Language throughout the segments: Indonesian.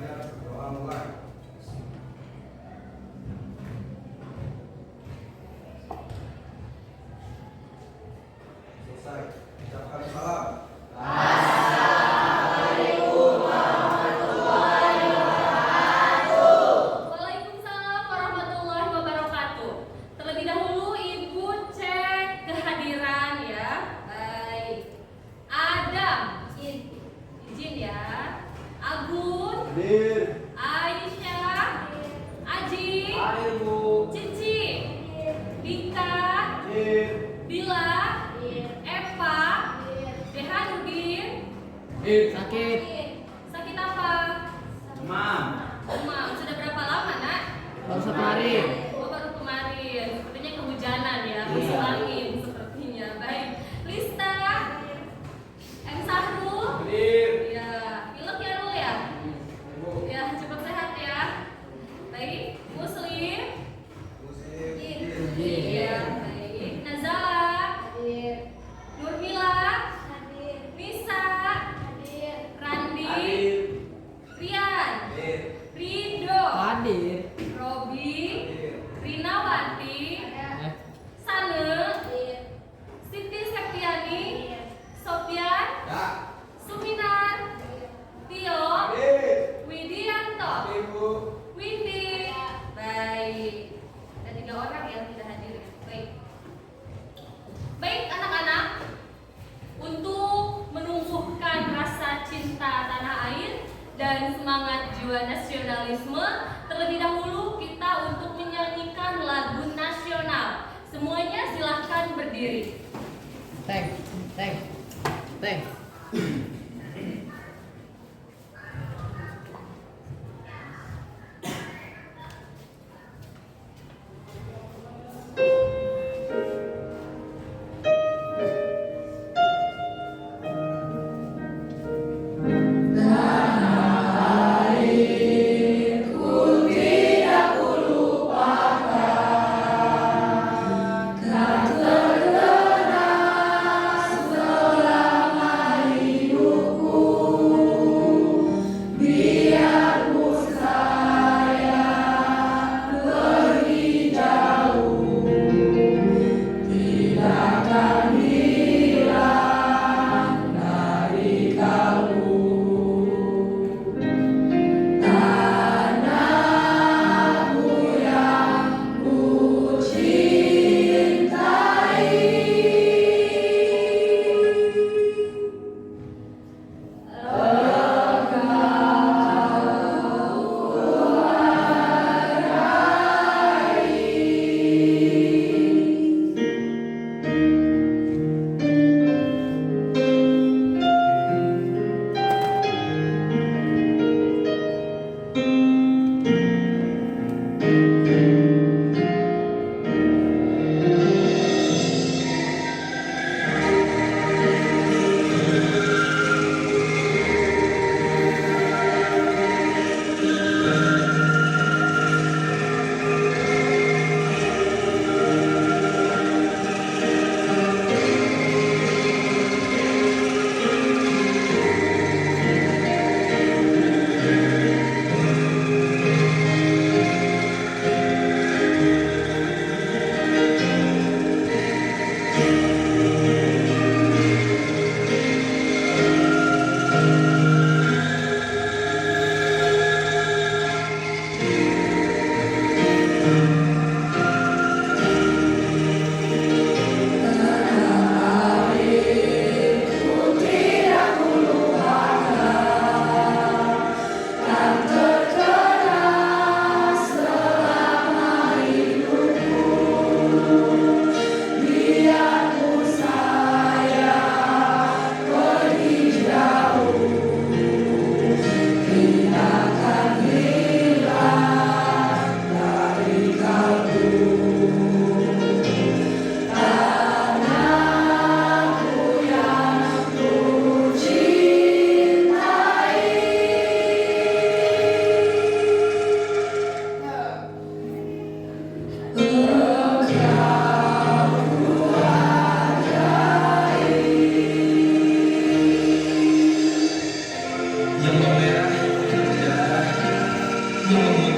Doa mulai. Selesai. Ucapkan salam. Waalaikumsalam warahmatullahi wabarakatuh. Terlebih dahulu Ibu cek kehadiran ya. Baik. Adam, izin ya. Agun, Hadir. Aisyah, Aji, Hadir, Bu. Cici, Dika, Hadir. Bila, Eva, Dehanudin. Sakit. Sakit apa? Demam. Demam. Sudah berapa lama, Nak? Baru kemarin. Oh, baru kemarin. Sepertinya kehujanan ya, masuk angin sepertinya. Baik. Lista, M Sahrul. Hadir. Ya, pilek ya Rul ya. Ibu. Ya, cepat sehat ya. Baik, Muslim. Muslim. Iya, baik. Nazala, Nurmila, Nisa, Randi, Hadir. Rian, Hadir. Rido, Hadir. Robi, Hadir. Rinawati, Sane, Siti Septiani, Sofyan, Ya. Suminar, Tio, Hadir. Widianto, Hadir, Bu. Windy. Baik. Ada 3 orang yang tidak hadir. Baik. Baik anak-anak, untuk menumbuhkan rasa cinta tanah air dan semangat jiwa nasionalisme, terlebih dahulu kita untuk menyanyikan lagu nasional. Semuanya silahkan berdiri. Teng. Hidup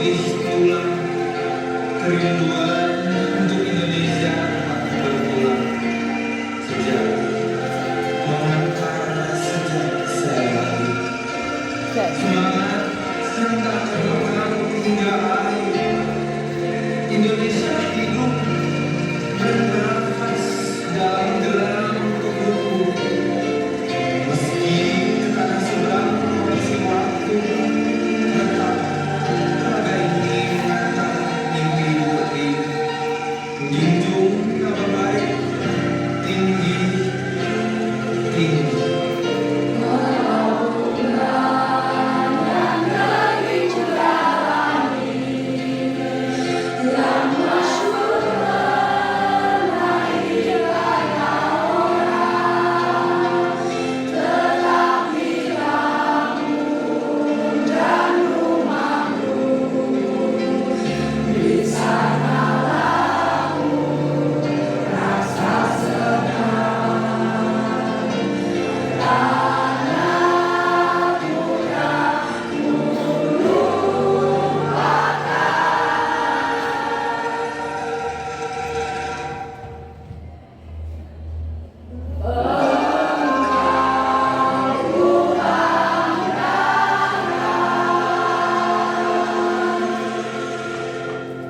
lebih tulang kerinduan untuk Indonesia makin berpulang sejak mengantar sejak saya lahir. Semangat tentang perang hingga akhir Indonesia hidup bernafas dalam gelam tubuhku. Meski tanah seberang masih waktu tetap raga ini mengantar mimpi bukti. Menjunjung nama baik tinggi tinggi.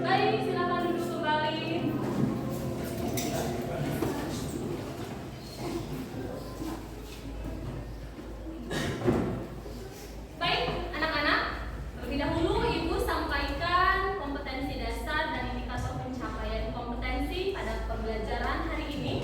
Baik, silakan duduk kembali. Baik, anak-anak, terlebih dahulu Ibu sampaikan kompetensi dasar dan indikator pencapaian kompetensi pada pembelajaran hari ini.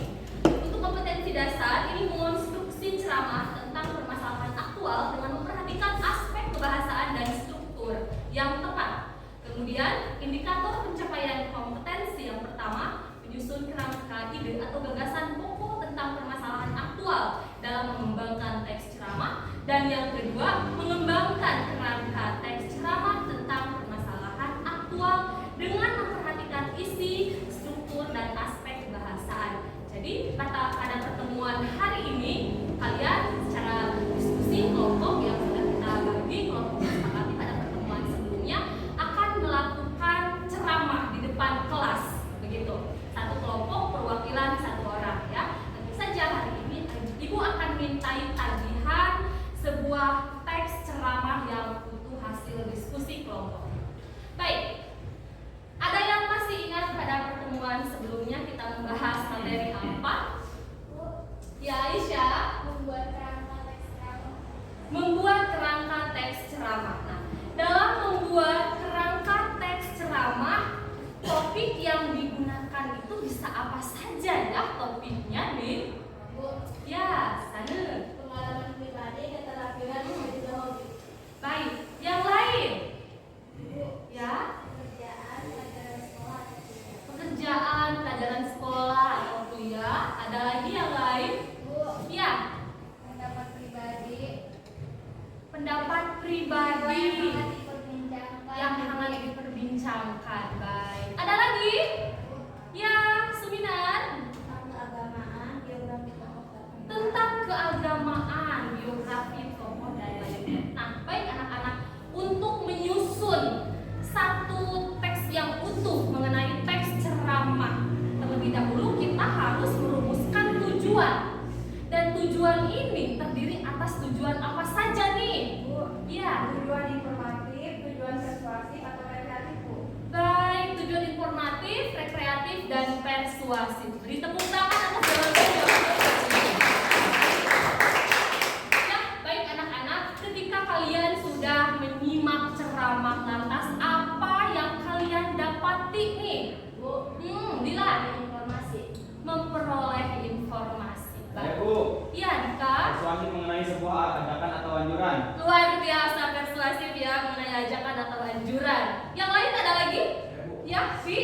Untuk kompetensi dasar, ini mengonstruksi ceramah tentang permasalahan aktual dengan memperhatikan aspek kebahasaan dan struktur yang tepat. Kemudian, indikator pencapaian kompetensi yang pertama, menyusun kerangka ide atau gagasan pokok tentang permasalahan aktual dalam mengembangkan teks ceramah. Dan yang kedua, mengembangkan kerangka teks ceramah tentang permasalahan aktual dengan memperhatikan isi, struktur, dan aspek kebahasaan. Jadi, pada pertemuan hari ini, kalian secara diskusi kelompok yang sudah kita bagi, kelompok sepakati pada pertemuan sebelumnya, akan melakukan ceramah di depan kelas, begitu. Satu kelompok perwakilan satu orang, ya. Tentu saja hari ini Ibu akan mintai tagihan sebuah teks ceramah yang butuh hasil diskusi kelompok. Baik, ada yang masih ingat pada pertemuan sebelumnya kita membahas materi apa? Ya, Aisyah, membuat kerangka teks ceramah. Nah, dalam membuat kerangka teks ceramah, topik yang digunakan itu bisa apa saja ya topiknya nih? Ya, sana. Pengalaman pribadi, keterampilan, dan juga hobi. Baik, yang lain? Ya, Pekerjaan, pelajaran sekolah, atau kuliah. pekerjaan, pelajaran sekolah atau kuliah. Ada lagi yang lain? Bu, Ya, pendapat pribadi. pendapat pribadi Yang diperbincangkan. yang hangat diperbincangkan. Baik. Ada lagi? Ya, Suminar. Tentang keagamaan, geografi, tokoh terkenal. Tentang keagamaan, biografi tokoh dan lainnya. Nah, baik anak-anak, untuk menyusun satu teks yang utuh mengenai teks ceramah, terlebih dahulu kita harus merumuskan tujuan. Dan tujuan ini terdiri atas tujuan apa saja nih? Bu, Ya, tujuan informatif, tujuan persuasif, atau rekreatif, Bu. baik, tujuan informatif, rekreatif, dan persuasif. Beri tepuk tangan atas jawabannya. Ya, baik anak-anak, ketika kalian sudah menyimak ceramah, lantas apa yang kalian dapati nih? Bu, Lila, informasi. memperoleh informasi. Ya Baik. Bu, Iya, Dika. persuasif mengenai sebuah ajakan atau anjuran. Luar biasa persuasif ya mengenai ajakan atau anjuran. Yang lain ada lagi? Ya Bu, Ya, Vi.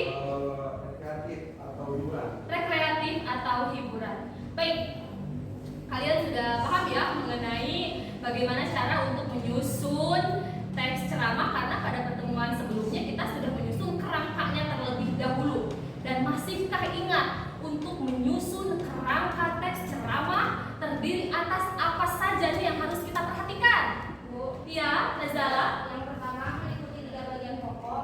rekreatif atau hiburan. Rekreatif atau hiburan. Baik, kalian sudah paham ya mengenai bagaimana cara untuk menyusun teks ceramah, karena pada pertemuan sebelumnya kita sudah menyusun kerangkanya terlebih dahulu. Dan masihkah ingat untuk menyusun kerangka teks ceramah terdiri atas apa saja nih yang harus kita perhatikan? Bu, Ya, Nazala. yang pertama meliputi 3 bagian pokok,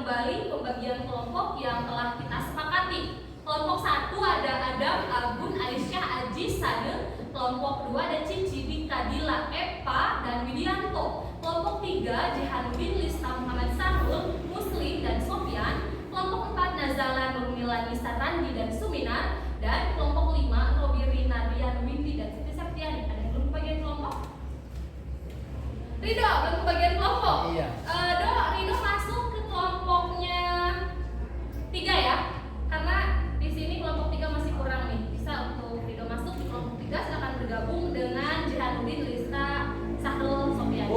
kembali pembagian kelompok yang telah kita sepakati. Kelompok 1 ada Adam, Agun, Aisyah, Aji, Sade. Kelompok 2 ada Cici, Dika, Dila, Epa, dan Widianto. Kelompok 3 Jehanuddin, Lista, Muhammad Sahrul, Muslim, dan Sofyan. Kelompok 4 Nazala, Nurmila, Nisa, Randi, dan Suminar. Dan kelompok 5 Robi, Rina, Rian, Windy, dan Siti Septiani. Ada yang belum kebagian kelompok? Rido, belum kebagian kelompok? Iya. Rido masuk ke kelompoknya 3 ya. Karena di sini kelompok 3 masih kurang nih. Bisa untuk Rido masuk di kelompok 3, silakan bergabung dengan Jehanuddin, Lista, Sahrul, Sofyan.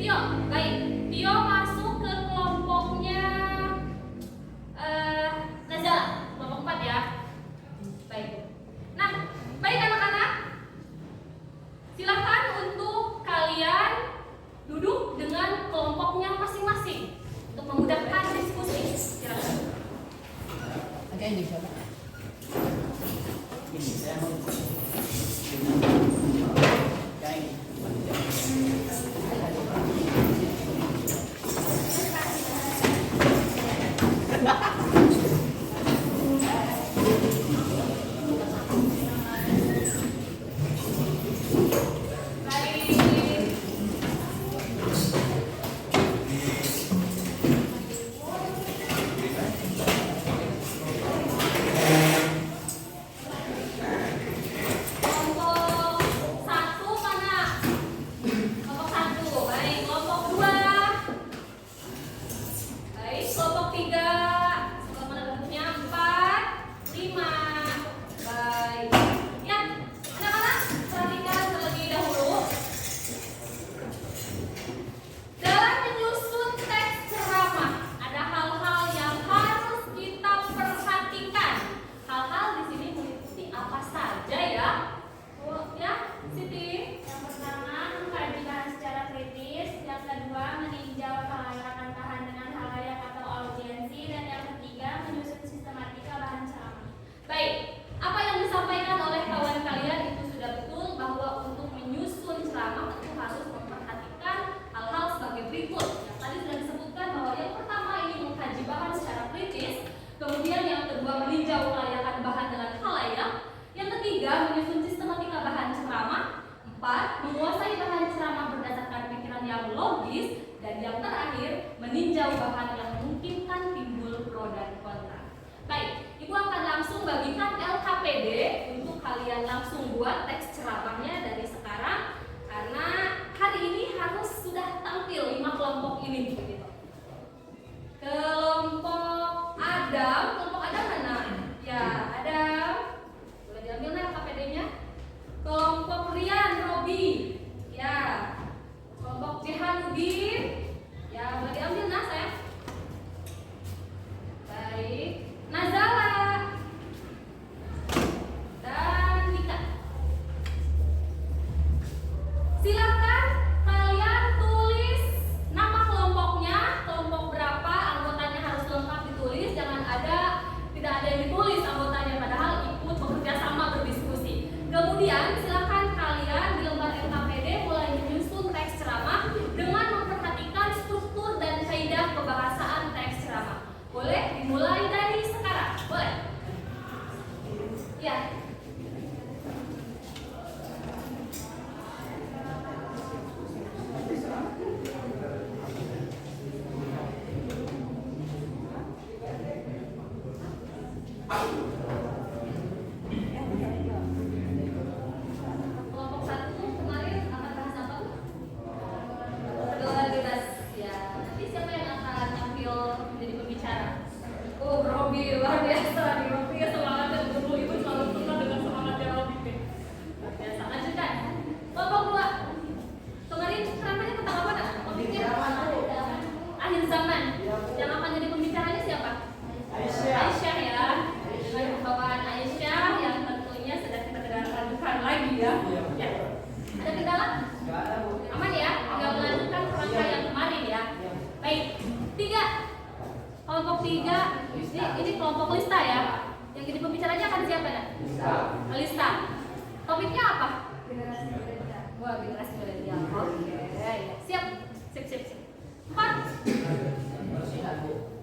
Tio, baik. Tio masuk ke kelompoknya Nazala, kelompok 4 ya. Baik. Nah, baik anak-anak. Silakan untuk kalian duduk dengan kelompoknya masing-masing untuk memudahkan diskusi. Silakan. Oke, ini siapa? Ini saya mau. Yang ini. Menguasai bahan ceramah berdasarkan pikiran yang logis, dan yang terakhir meninjau bahan yang memungkinkan timbul pro dan kontra. Baik, Ibu akan langsung bagikan LKPD untuk kalian langsung buat teks ceramahnya dari sekarang, karena hari ini harus sudah tampil 5 kelompok ini begitu. Kelompok Adam mana? Ya, Adam. Boleh diambil nih LKPD-nya. Kelompok Rian, Robi, ya. Kelompok Jehanuddin, ya boleh diambil nah sayang. Baik, Nazala dan Dika. Silakan kalian tulis nama kelompoknya, kelompok berapa, anggotanya harus lengkap ditulis, tidak ada yang ditulis anggotanya, padahal ikut bekerja sama berdiskusi. Kemudian silakan kalian di lembar LKPD mulai menyusun teks ceramah dengan memperhatikan struktur dan kaidah kebahasaan teks ceramah. Boleh dimulai dari sekarang? Boleh? Ya. Kelompok 1 kemarin akan bahas apa tuh? Pergaulan bebas. Ya, nanti siapa yang akan tampil menjadi pembicara? Oh, Robi, luar biasa nih. Robi semangatnya dulu, Ibu selalu suka dengan semangatnya Robi. Luar biasa. Lanjutkan. Kelompok 2. Kemarin ceramahnya tentang apa nak? Topiknya akhir zaman. Yang akan jadi pembicaranya siapa? Aisyah ya. Dengan pembawaan Aisyah yang tentunya sedang kita dengarkan lagi ya. Ya. Ada kendala? Aman ya? Tinggal melanjutkan kerangka yang kemarin ya. Baik. 3. Kelompok 3. Ini kelompok Lista ya. Yang jadi pembicaranya akan siapa nak? Lista. Topiknya apa? Wah, generasi milenial. Oke. Siap. Sip. 4.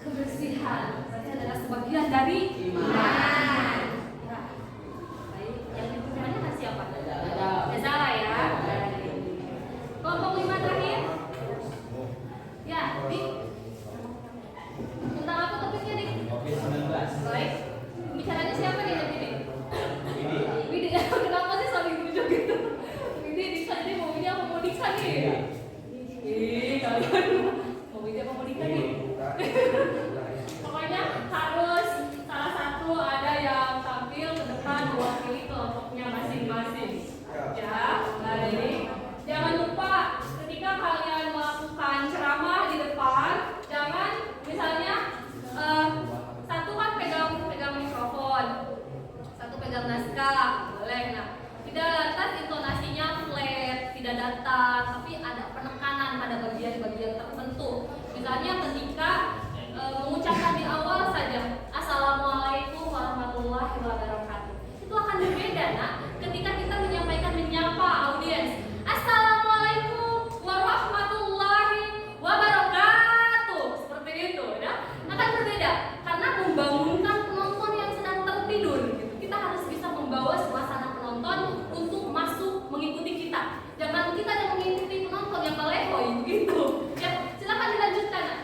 Misalnya ketika mengucapkan di awal saja Assalamualaikum warahmatullahi wabarakatuh. Itu akan berbeda nak ketika kita menyapa audiens Assalamualaikum warahmatullahi wabarakatuh. Seperti itu ya. Akan berbeda karena membangunkan penonton yang sedang tertidur gitu. Kita harus bisa membawa suasana penonton untuk masuk mengikuti kita. Jangan kita yang mengikuti penonton yang melehoi begitu. Ya, silakan dilanjutkan nak.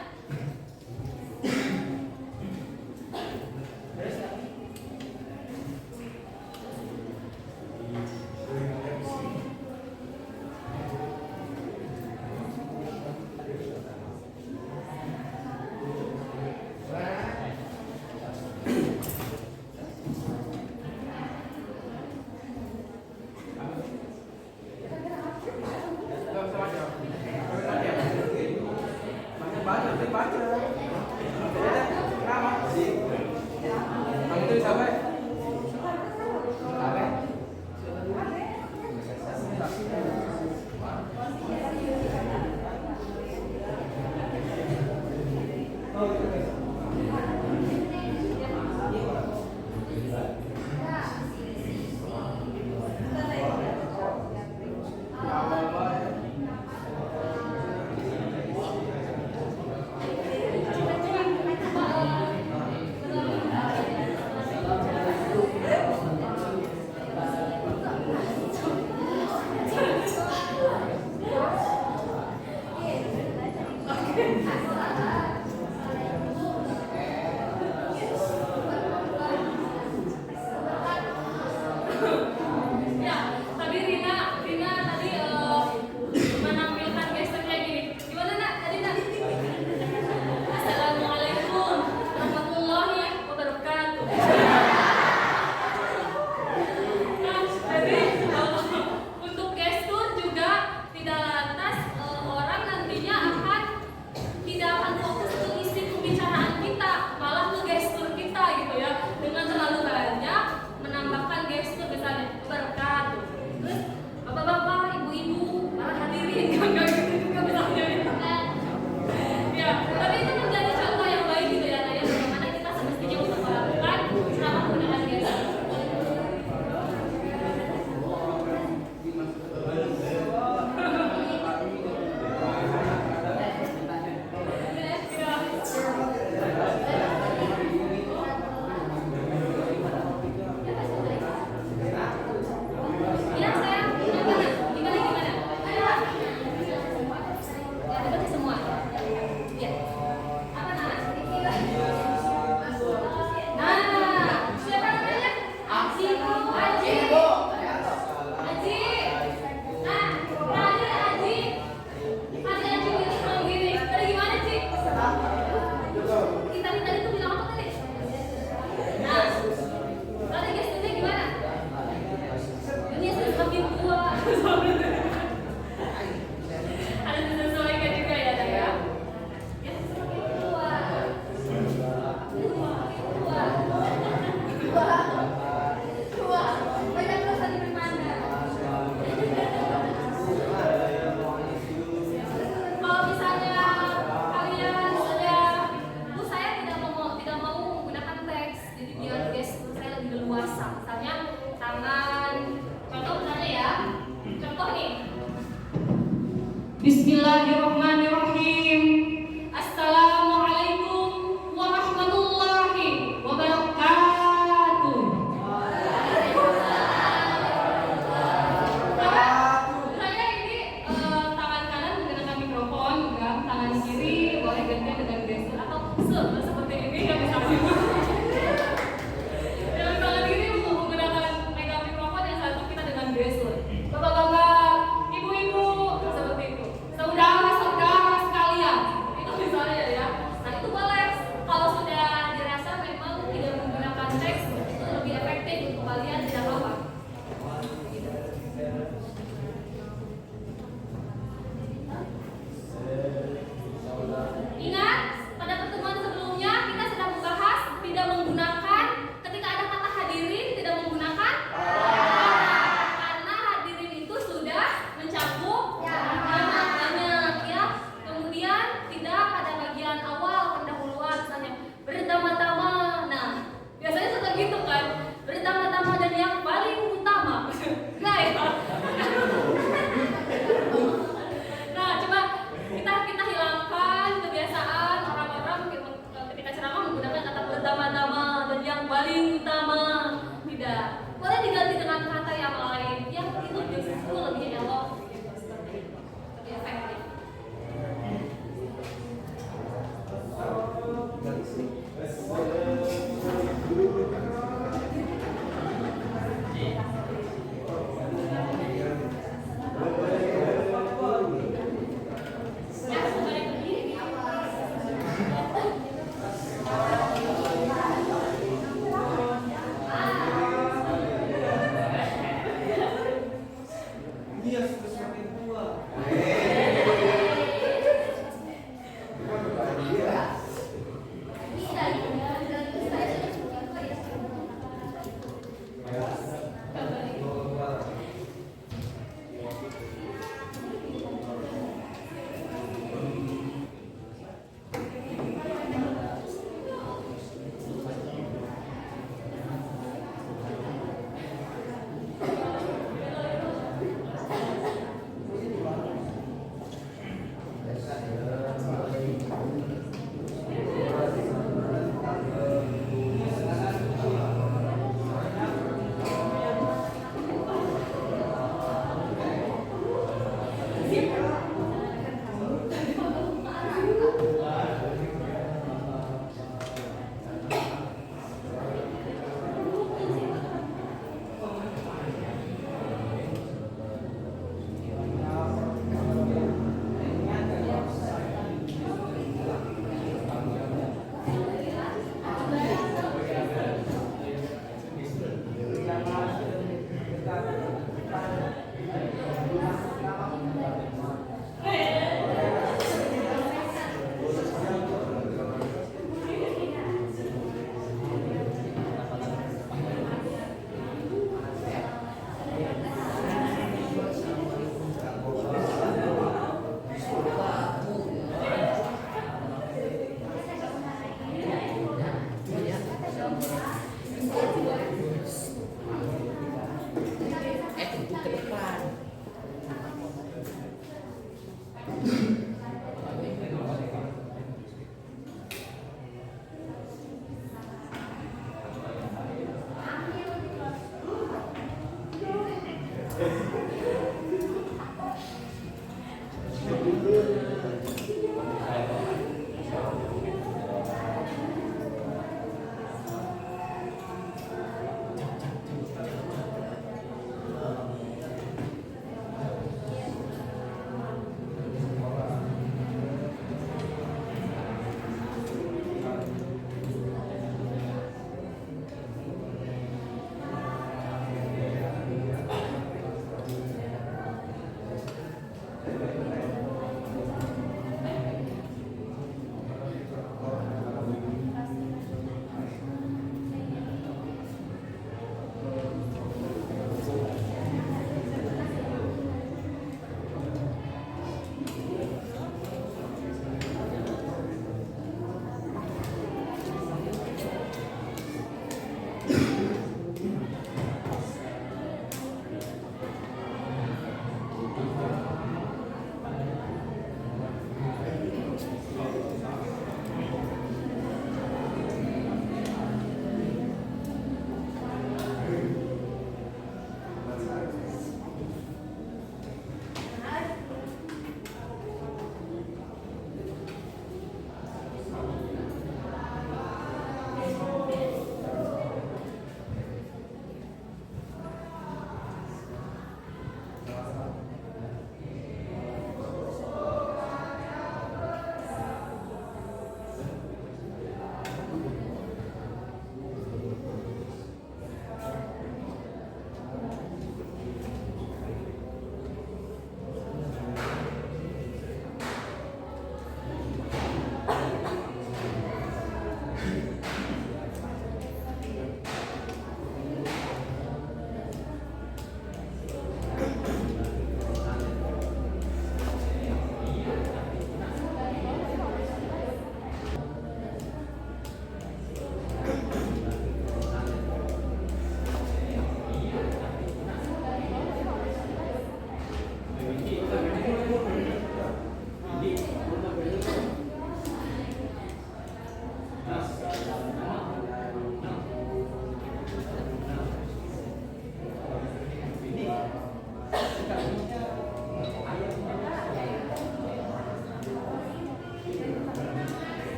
Bismillahirrahmanirrahim. Assalamualaikum warahmatullahi wabarakatuh. Saya ini tangan kanan menggunakan mikrofon, tangan kiri boleh gantian dengan gestur atau seperti ini yang bisa yang tangan kiri untuk menggunakan megang mikrofon, yang satu kita dengan gestur. Bapak-bapak, ibu-ibu, seperti itu. Saudara-saudara sekalian, itu misalnya ya. Nah itu boleh. Kalau sudah dirasa memang tidak menggunakan teks itu lebih efektif untuk kalian, tidak apa-apa. Ingat pada pertemuan sebelumnya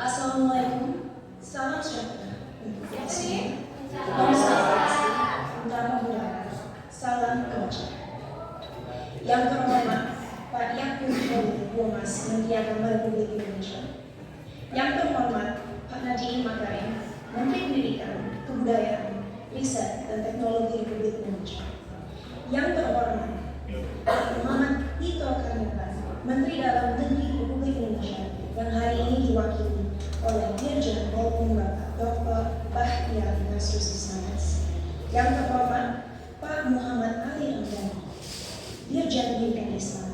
Assalamualaikum, salam sejahtera. Bangsa, utama budaya, salam kebajikan. Yang terhormat Pak Yakub Womas, Menteri Agama Republik Indonesia. Yang terhormat Pak Nadiem Makarim, Menteri Pendidikan, Kebudayaan, Riset dan Teknologi Republik Indonesia. Yang terhormat Pak Muhammad Tito Karnavian, Menteri Dalam Negeri Republik Indonesia, yang hari ini diwakili oleh Dirjen Polhum Bapak Dr. Bahtiar Nasrus Ismail. Yang terhormat Pak Muhammad Ali Ramdhani, Dirjen Pendidikan Islam,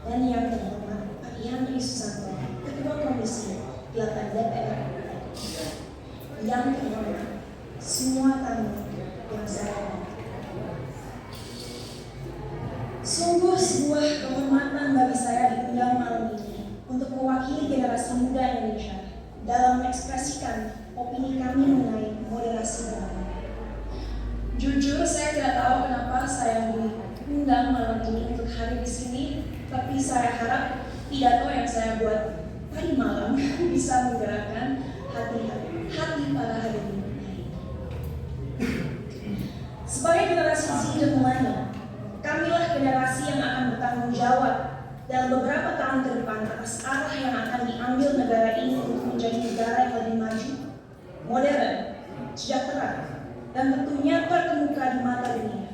dan yang terhormat Pak Yandri Susanto, Ketua Komisi 8 DPR RI. Yang terhormat semua tamu yang saya hormati. Sungguh sebuah kehormatan bagi saya diundang malam ini untuk mewakili generasi muda Indonesia dalam mengekspresikan opini kami mengenai moderasi beragama. Jujur, saya tidak tahu kenapa saya diundang malam ini untuk hadir di sini, tapi saya harap pidato yang saya buat tadi malam bisa menggerakkan hati para hadirin hari ini. Sebagai generasi Z dan milenial, kamilah generasi yang akan bertanggung jawab dalam beberapa tahun ke depan atas arah yang akan diambil negara ini untuk menjadi negara yang lebih maju, modern, sejahtera, dan tentunya terkemuka di mata dunia.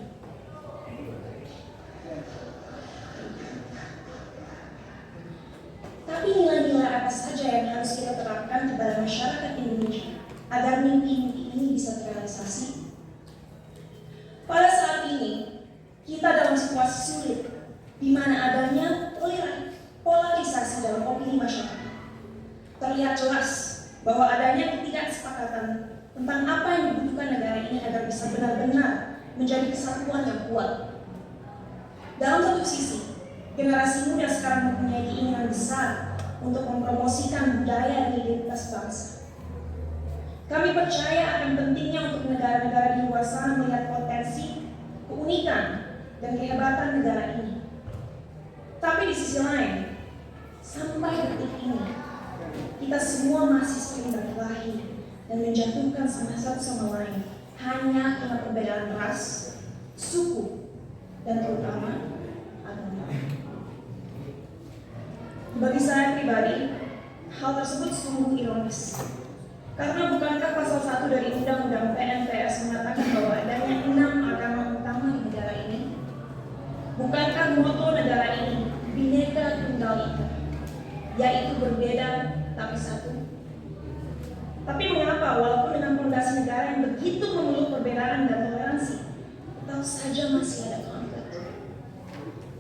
Tapi nilai-nilai apa saja yang harus kita terapkan kepada masyarakat Indonesia agar mimpi-mimpi ini bisa terrealisasi? Pada saat ini, kita dalam situasi sulit, di mana adanya polarisasi dalam opini masyarakat. Terlihat jelas bahwa adanya ketidaksepakatan tentang apa yang dibutuhkan negara ini agar bisa benar-benar menjadi kesatuan yang kuat. Dalam satu sisi, generasi muda sekarang mempunyai keinginan besar untuk mempromosikan budaya dan identitas bangsa. Kami percaya akan pentingnya untuk negara-negara di luar sana melihat potensi, keunikan, dan kehebatan negara ini. Tapi di sisi lain, sampai detik ini, kita semua masih sering berkelahi dan menjatuhkan satu sama lain hanya karena perbedaan ras, suku, dan terutama agama. Bagi saya pribadi, hal tersebut sungguh ironis. Karena bukankah pasal 1 dari Undang-Undang PNPS mengatakan bahwa adanya 6 agama utama di negara ini? Bukankah moto negara ini Bhinneka Tunggal Ika, yaitu berbeda tapi satu? Tapi mengapa walaupun dengan fondasi negara yang begitu memeluk perbedaan dan toleransi, tetap saja masih ada konflik?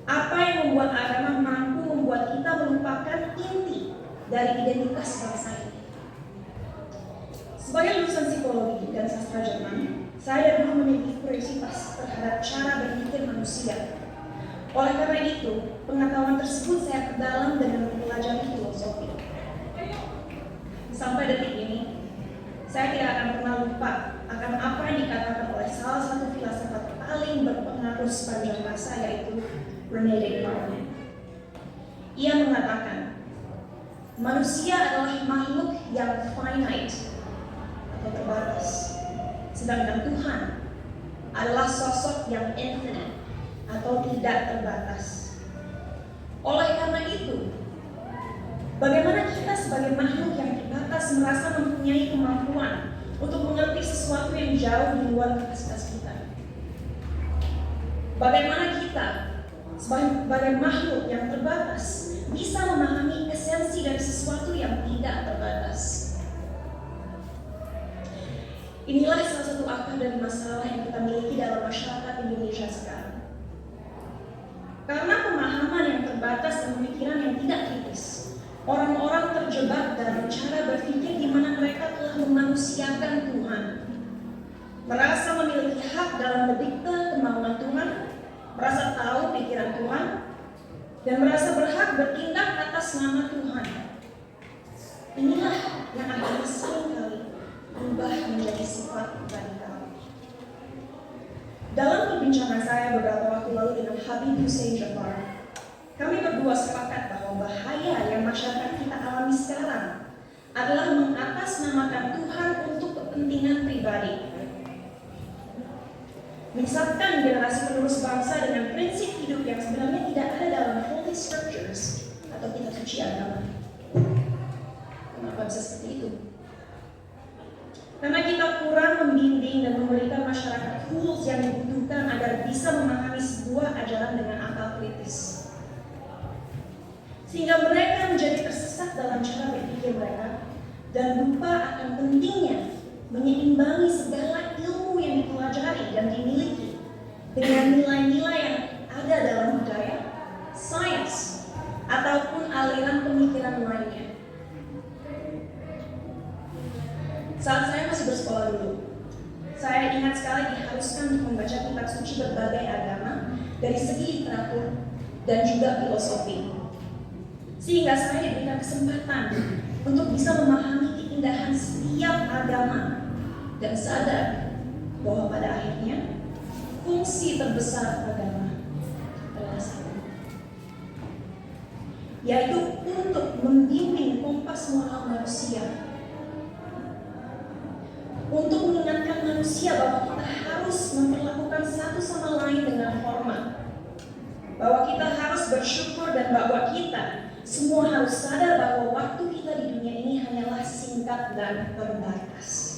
Apa yang membuat agama mampu membuat kita melupakan inti dari identitas bangsa ini? Sebagai lulusan psikologi dan sastra Jerman, saya dari dulu memiliki kuriositas terhadap cara berpikir manusia. Oleh karena itu, pengetahuan tersebut saya perdalam dengan mempelajari filosofi. Sampai detik ini, saya tidak akan pernah lupa akan apa yang dikatakan oleh salah satu filsafat paling berpengaruh sepanjang masa, yaitu René Descartes. Ia mengatakan, manusia adalah makhluk yang finite atau terbatas, sedangkan Tuhan adalah sosok yang infinite atau tidak terbatas. Oleh karena itu, bagaimana kita sebagai makhluk yang terbatas merasa mempunyai kemampuan untuk mengerti sesuatu yang jauh di luar kapasitas kita? Bagaimana kita sebagai makhluk yang terbatas bisa memahami esensi dari sesuatu yang tidak terbatas? Inilah salah satu akar dari masalah yang kita miliki dalam masyarakat Indonesia sekarang. Karena pemahaman yang terbatas dan pemikiran yang tidak kritis, orang-orang terjebak dalam cara berpikir di mana mereka telah memanusiakan Tuhan, merasa memiliki hak dalam mendikte kemauan Tuhan, merasa tahu pikiran Tuhan, dan merasa berhak bertindak atas nama Tuhan. Inilah yang akan seringkali berubah menjadi sifat radikal. Dalam perbincangan saya beberapa waktu lalu dengan Habib Hussein Jafar, kami berdua sepakat bahwa bahaya yang masyarakat kita alami sekarang adalah mengatasnamakan Tuhan untuk kepentingan pribadi. Menyesatkan generasi penerus bangsa dengan prinsip hidup yang sebenarnya tidak ada dalam Holy Scriptures atau kitab suci agama. Kenapa bisa seperti itu? Karena kita kurang membimbing dan memberikan masyarakat tools yang dibutuhkan agar bisa memahami sebuah ajaran dengan akal kritis. Sehingga mereka menjadi tersesat dalam cara berpikir mereka dan lupa akan pentingnya menyeimbangi segala ilmu yang dipelajari dan dimiliki dengan nilai-nilai yang ada dalam budaya, sains, ataupun aliran pemikiran lainnya. Saat saya masih bersekolah dulu, saya ingat sekali diharuskan untuk membaca kitab suci berbagai agama dari segi literatur dan juga filosofi. Sehingga saya diberikan kesempatan untuk bisa memahami keindahan setiap agama dan sadar bahwa pada akhirnya fungsi terbesar agama adalah satu, yaitu untuk membimbing kompas moral manusia, untuk mengingatkan manusia bahwa kita harus memperlakukan satu sama lain dengan hormat, bahwa kita harus bersyukur, dan bahwa kita semua harus sadar bahwa waktu kita di dunia ini hanyalah singkat dan terbatas.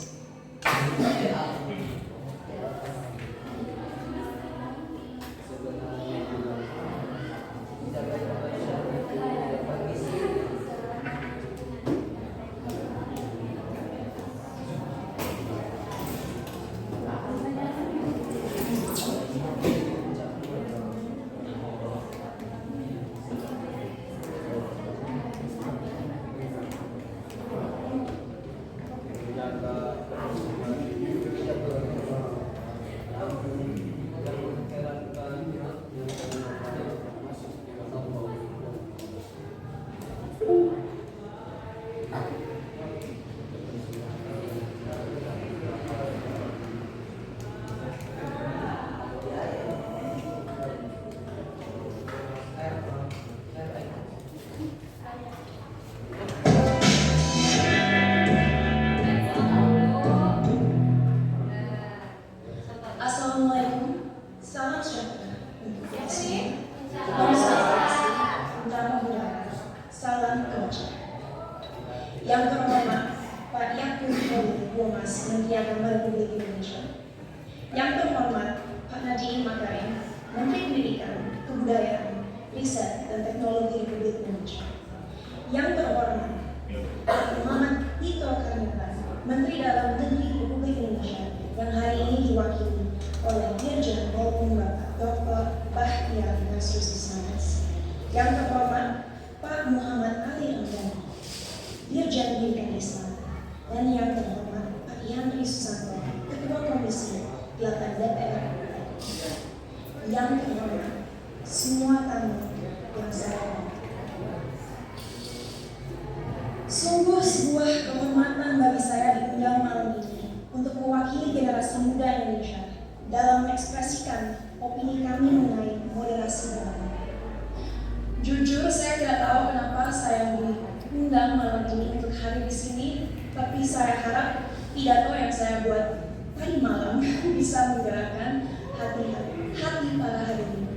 Assalamualaikum, salam sejahtera untuk kita semua. Salam budaya, salam kebajikan. Yang terhormat Pak Yakub Holil Womas, Menteri Agama Republik Indonesia. Yang terhormat Pak Nadiem Makarim, Menteri Pendidikan, Kebudayaan, Riset dan Teknologi Republik Indonesia. Yang terhormat Pak Muhammad Tito Karnavian, Menteri Dalam Negeri Republik Indonesia, yang hari ini diwakili oleh Dirjen Polhum Bapak Dr. Bahtiar Nasrusisanas. Yang terhormat Pak Muhammad Ali Ramdhani, Dirjen Pendidikan Islam, dan yang terhormat Pak yang terhormat, semua tamu yang saya hormati. Sungguh sebuah kehormatan bagi saya diundang malam ini untuk mewakili generasi muda Indonesia dalam mengekspresikan opini kami mengenai moderasi agama. Jujur, saya tidak tahu kenapa saya diundang malam ini untuk hadir di sini, tapi saya harap pidato yang saya buat tadi malam bisa menggerakkan hati para hadirin.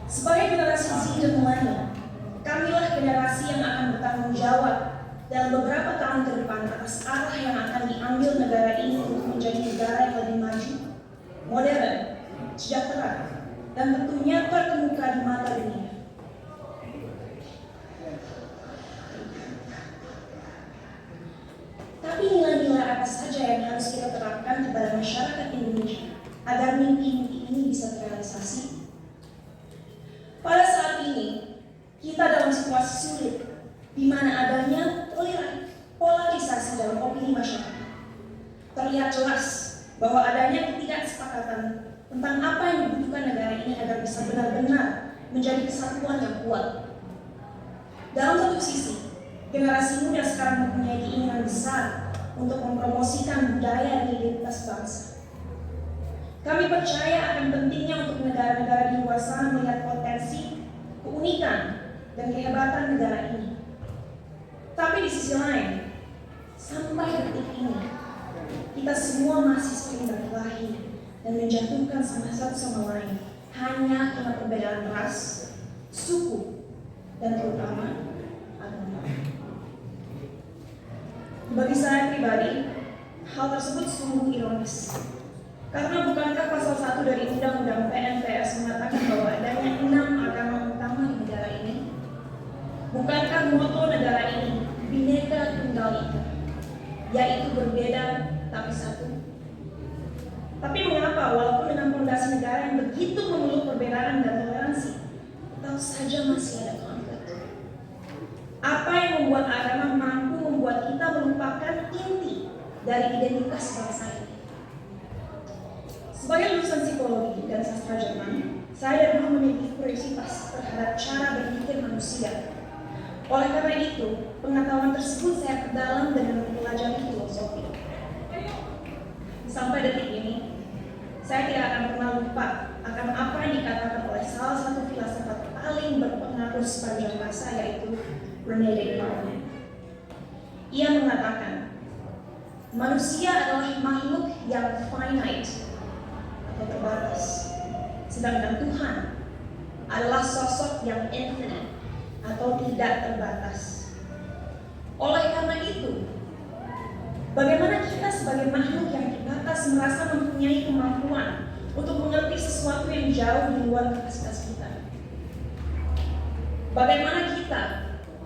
Sebagai generasi Z dan milenial, kamilah generasi yang akan bertanggung jawab dalam beberapa tahun ke depan atas arah yang akan diambil negara ini untuk menjadi negara yang lebih maju, modern, sejahtera, dan tentunya terkemuka di mata dunia. Tapi nilai-nilai apa saja yang harus kita terapkan kepada masyarakat Indonesia agar mimpi-mimpi ini bisa terrealisasi? Pada saat ini, kita dalam situasi sulit, di mana adanya polarisasi dalam opini masyarakat. Terlihat jelas bahwa adanya ketidaksepakatan tentang apa yang dibutuhkan negara ini agar bisa benar-benar menjadi kesatuan yang kuat. Dalam satu sisi, generasi muda sekarang mempunyai keinginan besar untuk mempromosikan budaya dan identitas bangsa. Kami percaya akan pentingnya untuk negara-negara di luar sana melihat potensi, keunikan, dan kehebatan negara ini. Tapi di sisi lain, sampai detik ini, kita semua masih sering berkelahi dan menjatuhkan satu sama lain hanya karena perbedaan ras, suku, dan terutama agama. Bagi saya pribadi, hal tersebut sungguh ironis. Karena bukankah pasal 1 dari Undang-Undang PNPS mengatakan bahwa adanya 6 agama utama di negara ini? Bukankah moto negara ini Bhinneka Tunggal Ika, yaitu berbeda tapi satu? Tapi mengapa walaupun dengan fondasi negara yang begitu memeluk perbedaan dan toleransi, tetap saja masih ada konflik? Apa yang membuat agama mampu membuat kita melupakan inti dari identitas bangsa ini? Sebagai lulusan psikologi dan sastra Jerman, saya dulu memiliki kuriositas terhadap cara berpikir manusia. Oleh karena itu, pengetahuan tersebut saya perdalam dengan mempelajari filosofi. Sampai detik ini, saya tidak akan pernah lupa akan apa yang dikatakan oleh salah satu filsafat paling berpengaruh sepanjang masa, yaitu René Descartes. Ia mengatakan, manusia adalah makhluk yang finite atau terbatas, sedangkan Tuhan adalah sosok yang infinite atau tidak terbatas. Oleh karena itu, bagaimana kita sebagai makhluk yang terbatas merasa mempunyai kemampuan untuk mengerti sesuatu yang jauh di luar kapasitas kita? Bagaimana kita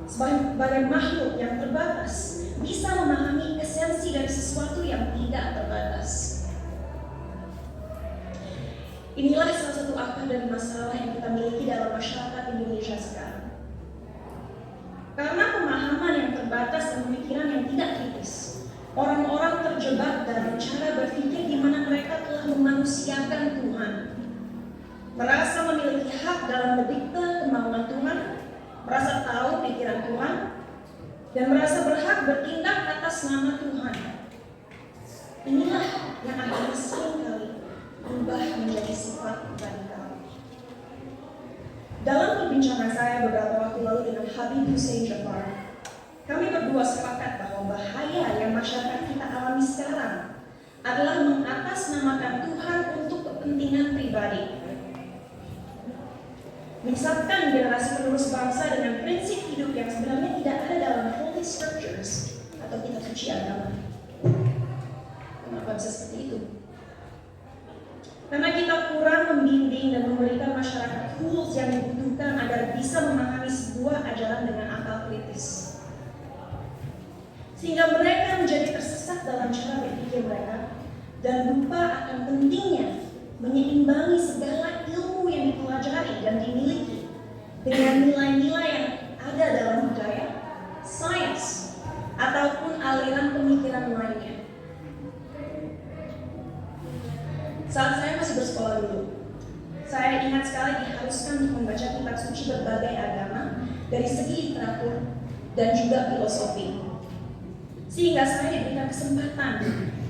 sebagai makhluk yang terbatas bisa memahami esensi dari sesuatu yang tidak terbatas? Inilah salah satu akar dari masalah yang kita miliki dalam masyarakat Indonesia sekarang. Karena pemahaman yang terbatas dan pemikiran yang tidak kritis, orang-orang terjebak dalam cara berpikir di mana mereka telah memanusiakan Tuhan, merasa memiliki hak dalam mendikte kemauan Tuhan, merasa tahu pikiran Tuhan, dan merasa berhak bertindak atas nama Tuhan. Inilah yang akhirnya seringkali berubah menjadi sifat radikal. Dalam perbincangan saya beberapa waktu lalu dengan Habib Hussein Jafar, kami berdua sepakat bahwa bahaya yang masyarakat kita alami sekarang adalah mengatasnamakan Tuhan untuk kepentingan pribadi. Menyesatkan generasi penerus bangsa dengan prinsip hidup yang sebenarnya tidak ada dalam Holy Scriptures atau kitab suci agama. Kenapa bisa seperti itu? Karena kita kurang membimbing dan memberikan masyarakat tools yang dibutuhkan agar bisa memahami sebuah ajaran dengan akal kritis. Sehingga mereka menjadi tersesat dalam cara berpikir mereka dan lupa akan pentingnya menyeimbangi segala ilmu yang dipelajari dan dimiliki dengan nilai-nilai yang ada dalam budaya, sains, ataupun aliran pemikiran lainnya. Saat saya masih membaca kitab suci berbagai agama dari segi literatur dan juga filosofi. Sehingga saya diberikan kesempatan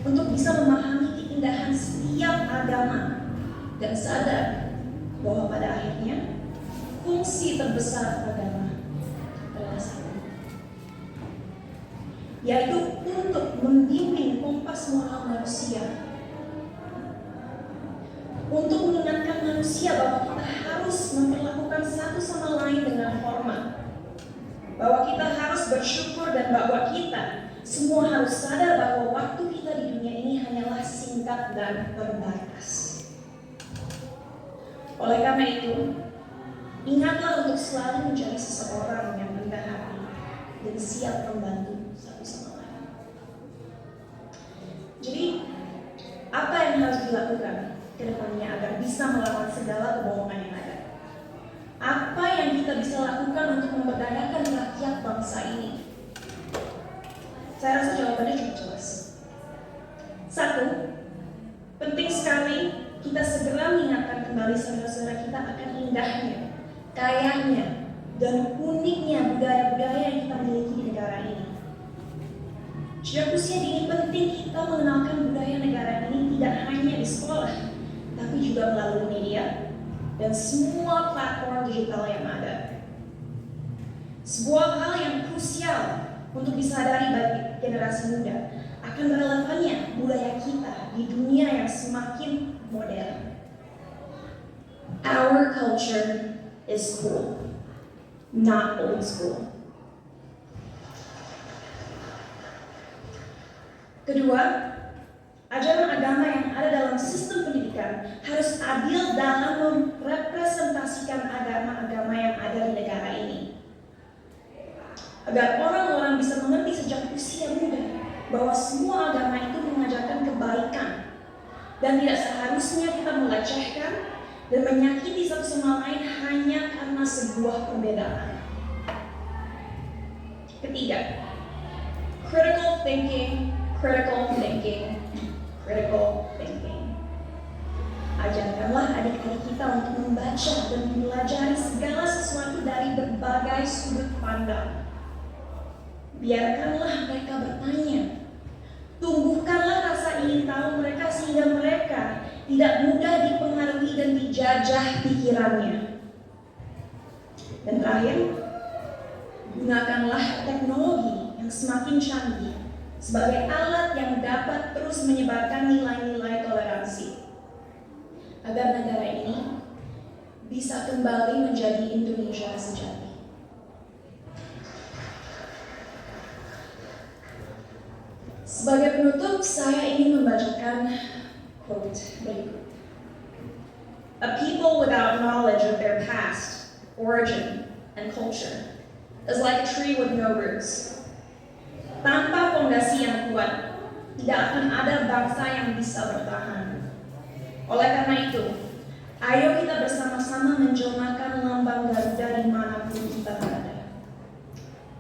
untuk bisa memahami keindahan setiap agama dan sadar bahwa pada akhirnya fungsi terbesar agama adalah satu, yaitu untuk membimbing kompas moral manusia, untuk mengingatkan manusia bahwa kita harus memperlakukan satu sama lain dengan hormat, bahwa kita harus bersyukur, dan bahwa kita semua harus sadar bahwa waktu kita di dunia ini hanyalah singkat dan terbatas. Oleh karena itu, ingatlah untuk selalu menjadi seseorang yang rendah hati dan siap membantu satu sama lain. Jadi, apa yang harus dilakukan ke depannya agar bisa melawan segala kebohongan yang ada? Apa yang kita bisa lakukan untuk memberdayakan rakyat bangsa ini? Saya rasa jawabannya cukup jelas. Satu, penting sekali kita segera mengingatkan kembali saudara-saudara kita akan indahnya, kayanya, dan uniknya budaya-budaya yang kita miliki di negara ini. Sejak usia dini penting kita mengenalkan budaya negara ini tidak hanya di sekolah, tapi juga melalui media dan semua platform digital yang ada. Sebuah hal yang krusial untuk disadari bagi generasi muda akan relevannya budaya kita di dunia yang semakin modern. Our culture is cool, not old school. Kedua, ajaran agama yang ada dalam sistem pendidikan harus adil dalam merepresentasikan agama-agama yang ada di negara ini. Agar orang-orang bisa mengerti sejak usia muda bahwa semua agama itu mengajarkan kebaikan dan tidak seharusnya kita melecehkan dan menyakiti satu sama lain hanya karena sebuah perbedaan. Ketiga, critical thinking, critical thinking, critical thinking. Ajarkanlah adik-adik kita untuk membaca dan mempelajari segala sesuatu dari berbagai sudut pandang. Biarkanlah mereka bertanya. Tumbuhkanlah rasa ingin tahu mereka sehingga mereka tidak mudah dipengaruhi dan dijajah pikirannya. Dan terakhir, gunakanlah teknologi yang semakin canggih sebagai alat yang dapat terus menyebarkan nilai-nilai toleransi agar negara ini bisa kembali menjadi Indonesia sejati. Sebagai penutup, saya ingin membacakan quote berikut. A people without knowledge of their past, origin, and culture is like a tree with no roots. Tanpa fondasi yang kuat, tidak akan ada bangsa yang bisa bertahan. Oleh karena itu, ayo kita bersama-sama menjelmakan lambang Garuda dimanapun kita berada.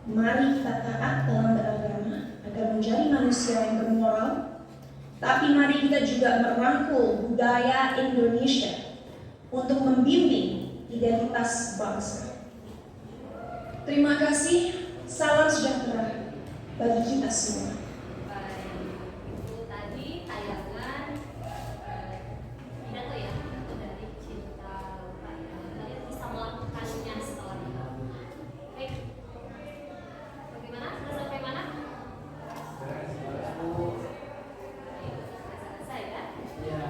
Mari kita taat dalam beragama agar menjadi manusia yang bermoral, tapi mari kita juga merangkul budaya Indonesia untuk membimbing identitas bangsa. Terima kasih, salam sejahtera bagi kita semua. Itu tadi tayangan pidato ya, itu dari Cinta Laura. Kalian bisa melakukannya setelah ini. Baik, bagaimana? Sudah sampai mana? Selesai ya? Ya.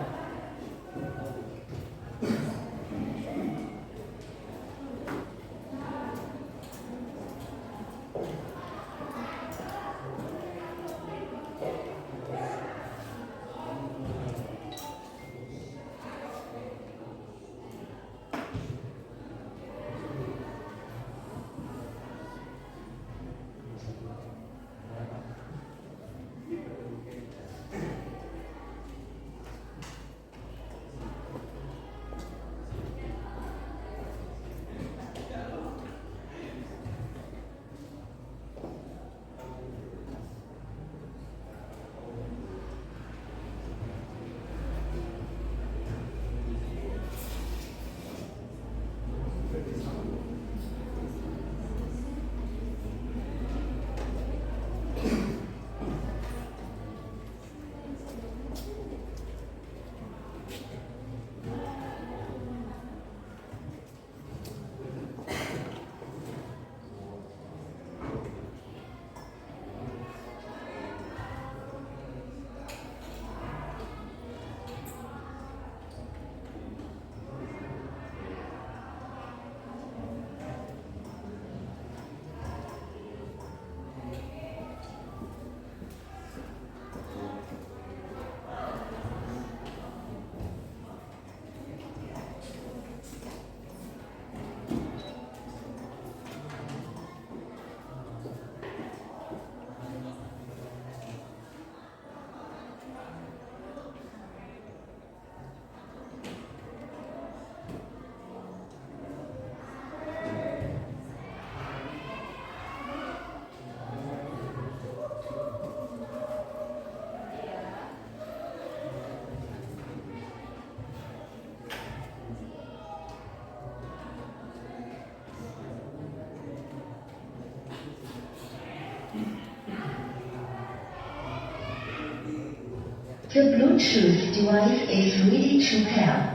The Bluetooth device is ready to pair.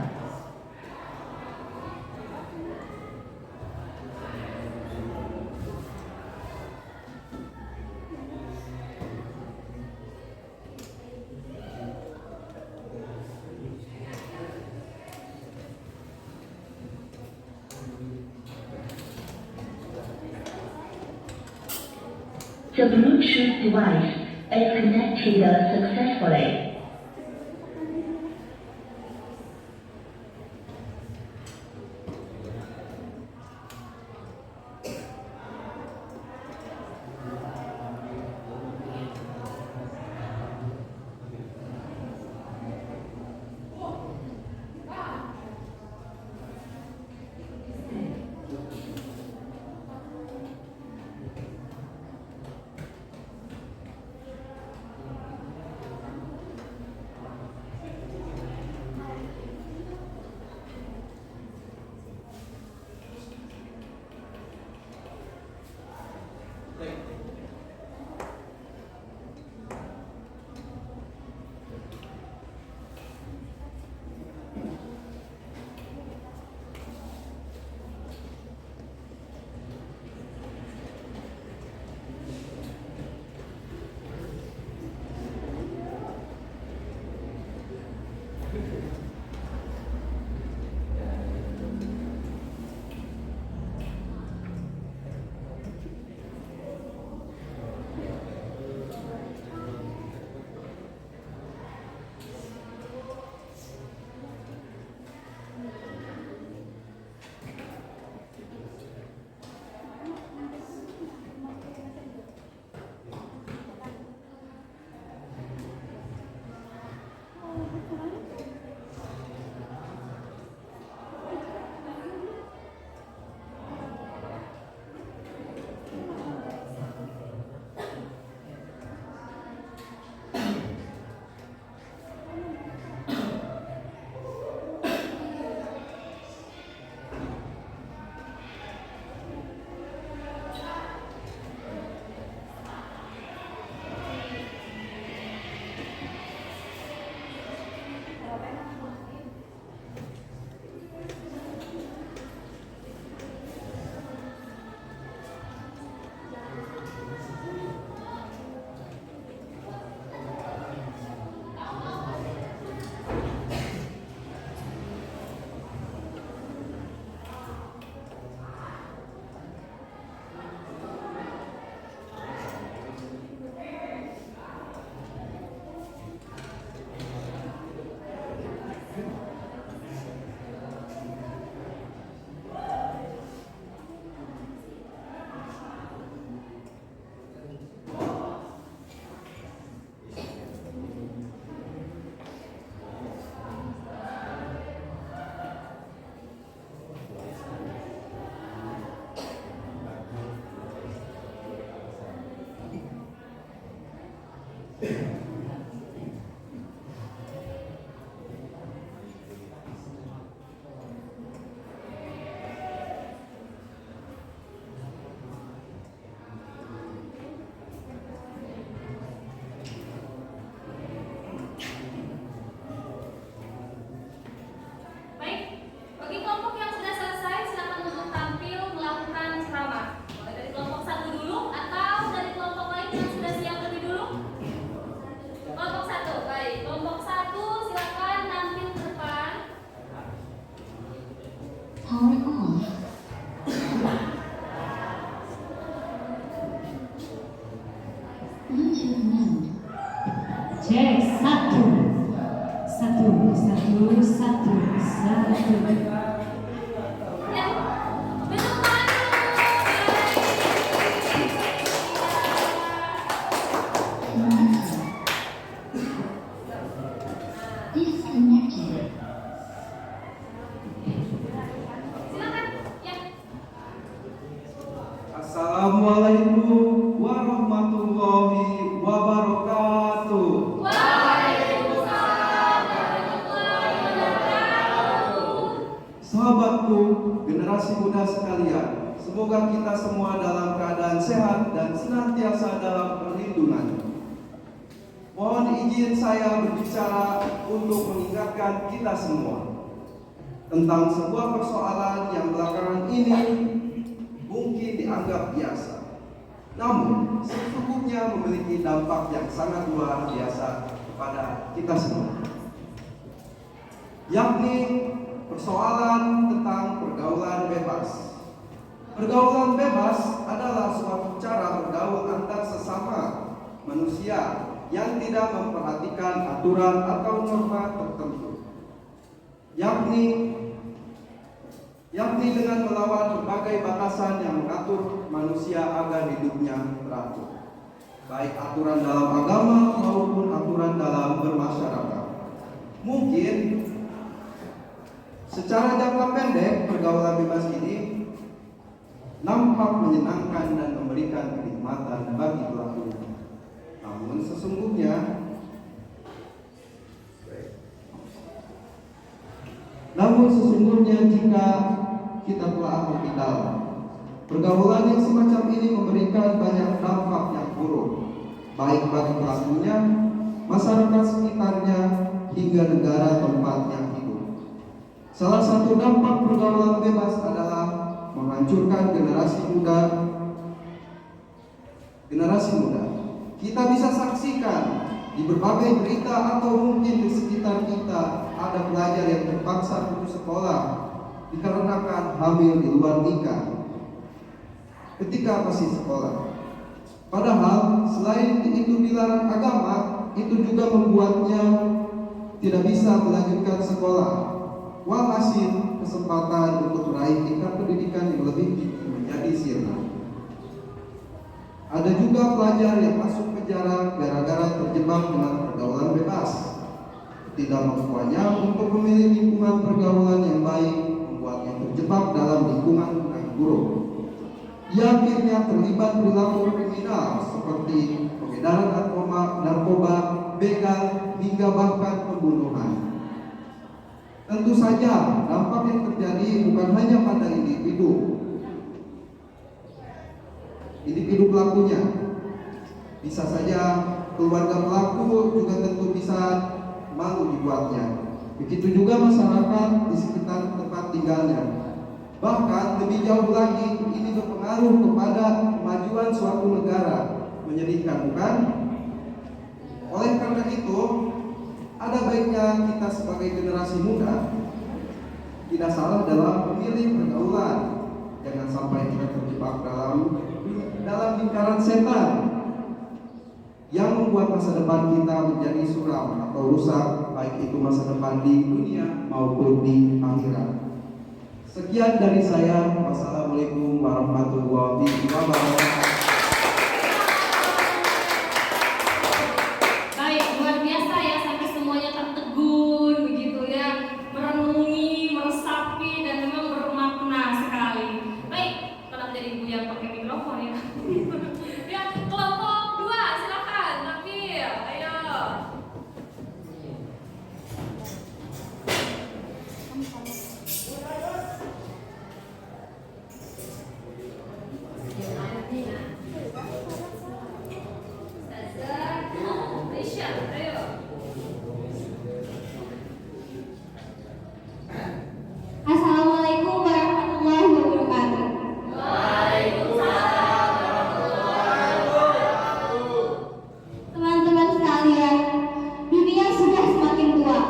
The Bluetooth device is connected successfully. Cek, satu. Ya, bentuk tangan. Disconnected. Silakan. Ya. Assalamualaikum warahmatullahi wabarakatuh. Waalaikumsalam warahmatullahi wabarakatuh. Sahabatku, generasi muda sekalian, semoga kita semua dalam keadaan sehat dan senantiasa dalam perlindungan. Mohon izin izin saya berbicara untuk mengingatkan kita semua tentang sebuah persoalan yang belakangan ini mungkin dianggap biasa, namun sesungguhnya memiliki dampak yang sangat luar biasa kepada kita semua, yakni persoalan tentang pergaulan bebas. Pergaulan bebas adalah suatu cara bergaul antar sesama manusia yang tidak memperhatikan aturan atau norma tertentu, yakni dengan melawan berbagai batasan yang mengatur manusia agar hidupnya teratur, baik aturan dalam agama maupun aturan dalam bermasyarakat. Mungkin secara jangka pendek pergaulan bebas ini nampak menyenangkan dan memberikan kenikmatan bagi pelakunya. Namun sesungguhnya jika kita telah lebih dalam, pergaulan yang semacam ini memberikan banyak dampak yang buruk, baik bagi pelakunya, masyarakat sekitarnya, hingga negara tempatnya hidup. Salah satu dampak pergaulan bebas adalah menghancurkan generasi muda. Kita bisa saksikan di berbagai berita atau mungkin di sekitar kita ada pelajar yang terpaksa putus sekolah dikarenakan hamil di luar nikah ketika masih sekolah. Padahal selain itu dilarang agama, itu juga membuatnya tidak bisa melanjutkan sekolah. Walhasil kesempatan untuk meraih tingkat pendidikan yang lebih tinggi menjadi sirna. Ada juga pelajar yang masuk penjara gara-gara terjebak dengan pergaulan bebas. Ketidakmampuannya untuk memilih lingkungan pergaulan yang baik membuatnya terjebak dalam lingkungan yang buruk. Ia akhirnya terlibat perilaku kriminal seperti pengedaran narkoba, begal, hingga bahkan pembunuhan. Tentu saja dampak yang terjadi bukan hanya pada individu pelakunya. Bisa saja keluarga pelaku juga tentu bisa malu dibuatnya. Begitu juga masyarakat di sekitar tempat tinggalnya. Bahkan lebih jauh lagi, ini berpengaruh kepada kemajuan suatu negara. Menyedihkan, bukan? Oleh karena itu, ada baiknya kita sebagai generasi muda tidak salah dalam memilih pergaulan. Jangan sampai kita terjebak dalam lingkaran setan yang membuat masa depan kita menjadi suram atau rusak, baik itu masa depan di dunia maupun di akhirat. Sekian dari saya. Wassalamualaikum warahmatullahi wabarakatuh. Baik, luar biasa ya, sampai semuanya tertegun begitu ya, merenungi, meresapi, dan memang bermakna sekali. Baik, kalau menjadi ibu yang pakai mikrofon ya. Ya, kelompok 2 silakan, Takbir, ayo. Assalamualaikum warahmatullahi wabarakatuh. Teman-teman sekalian, dunia sudah semakin tua.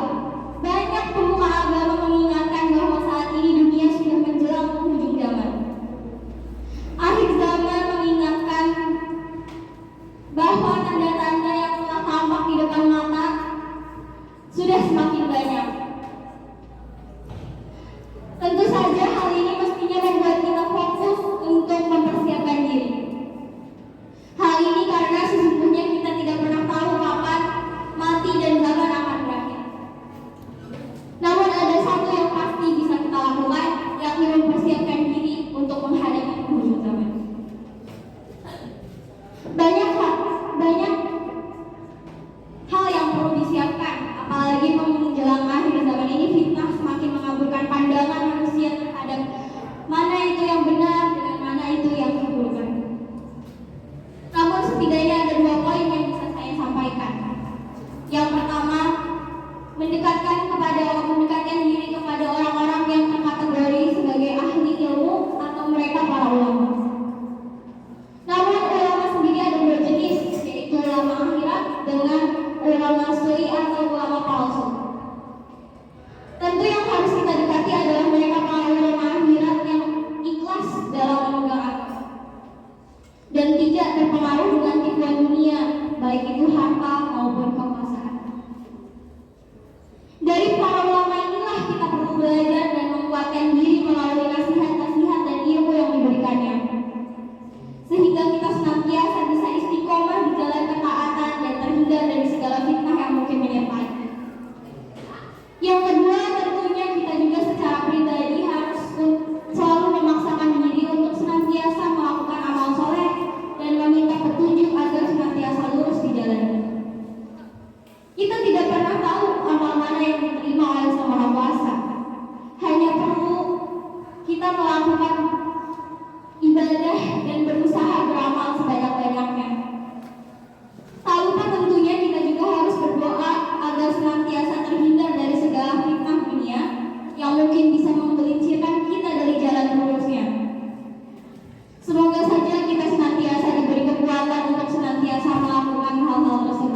Banyak pemuka agama mengingatkan bahwa saat ini dunia sudah menjelang penghujung zaman. Akhir zaman mengingatkan bahwa tanda-tanda yang telah tampak di depan mata sudah semakin banyak. Tentu saja hal ini mestinya membuat kita fokus untuk mempersiapkan diri. Hal ini karena sesungguhnya kita tidak pernah tahu kapan mati dan zaman akan berakhir. Namun ada satu yang pasti bisa kita lakukan, yakni mempersiapkan diri untuk menghadapi penghujung zaman. Banyak hal yang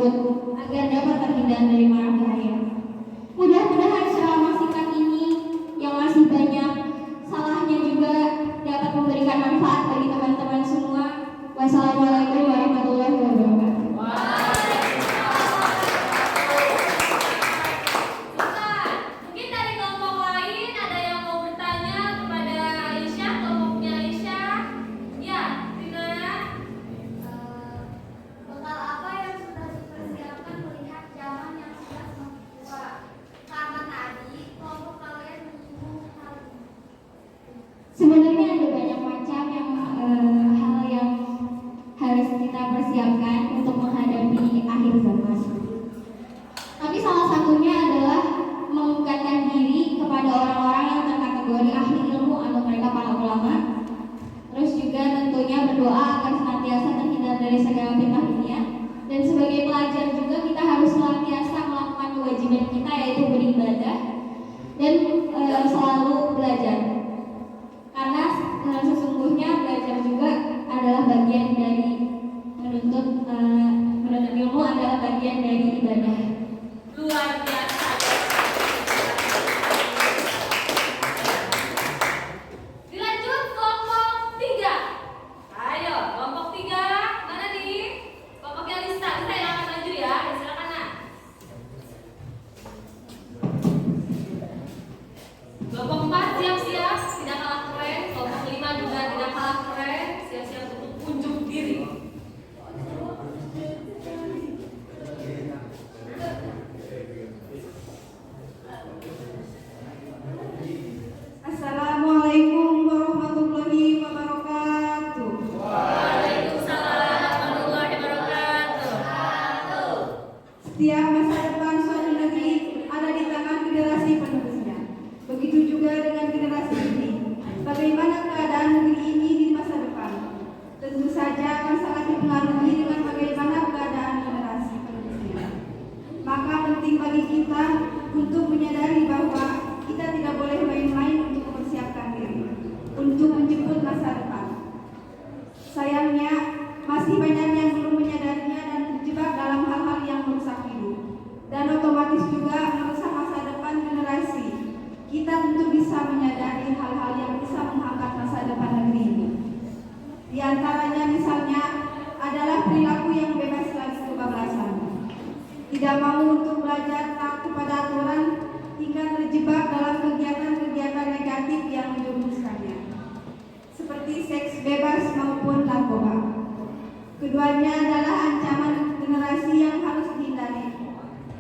tersebut agar dapat terhindar dari mara bahaya. Mudah-mudahan selama singkat ini yang masih banyak salahnya juga dapat memberikan manfaat bagi teman-teman semua. Wassalamualaikum warahmatullahi wabarakatuh. Bukan. Mungkin dari kelompok lain ada yang mau bertanya kepada Aisyah, kelompoknya Aisyah. Ya, Rina. Bekal apa yang sudah dipersiapkan melihat zaman yang sudah semakin tua? Karena tadi kelompok kalian menyinggung hal ini. Sebenarnya ada banyak macam hal yang harus kita persiapkan untuk menghadapi akhir zaman. Tapi salah satunya adalah mengungkapkan diri kepada orang-orang yang terkategori ahli ilmu atau mereka para ulama. Terus juga tentunya berdoa agar senantiasa terhindar dari segala fitnah dunia. Dan sebagai pelajar juga kita harus senantiasa melakukan kewajiban kita, yaitu beribadah dan selalu belajar. Karena sesungguhnya belajar juga adalah bagian dari menuntut ilmu, adalah bagian dari ibadah. Luar biasa. Dilanjut kelompok 3. Ayo, kelompok 3. Mana nih? Kelompoknya Lisa. Lisa yang akan maju ya. Silakan, Nak. Kelompok 4 siap-siap, tidak kalah keren. Kelompok 5 juga tidak kalah keren. Siap-siap untuk unjuk diri. Assalamualaikum warahmatullahi wabarakatuh. Waalaikumsalam warahmatullahi wabarakatuh. Setiap masa depan suatu negeri ada di tangan generasi penerusnya. Begitu juga dengan generasi ini. Bagaimana keadaan negeri ini di masa depan? Tentu saja akan sangat dipengaruhi dengan bagaimana keadaan generasi penerusnya. Maka penting bagi kita untuk menyadari bahwa kita tidak boleh main-main untuk mempersiapkan diri untuk menjemput masa depan. Sayangnya, masih banyak yang belum menyadarinya dan terjebak dalam hal-hal yang merusak hidup dan otomatis juga merusak masa depan generasi. Kita tentu bisa menyadari hal-hal yang bisa mengangkat masa depan negeri ini. Di antaranya misalnya adalah perilaku yang bebas lagi kebablasan. Tidak mau untuk belajar taat kepada aturan hingga terjebak dalam kegiatan-kegiatan negatif yang menjerumuskannya, seperti seks bebas maupun narkoba. Keduanya adalah ancaman generasi yang harus dihindari.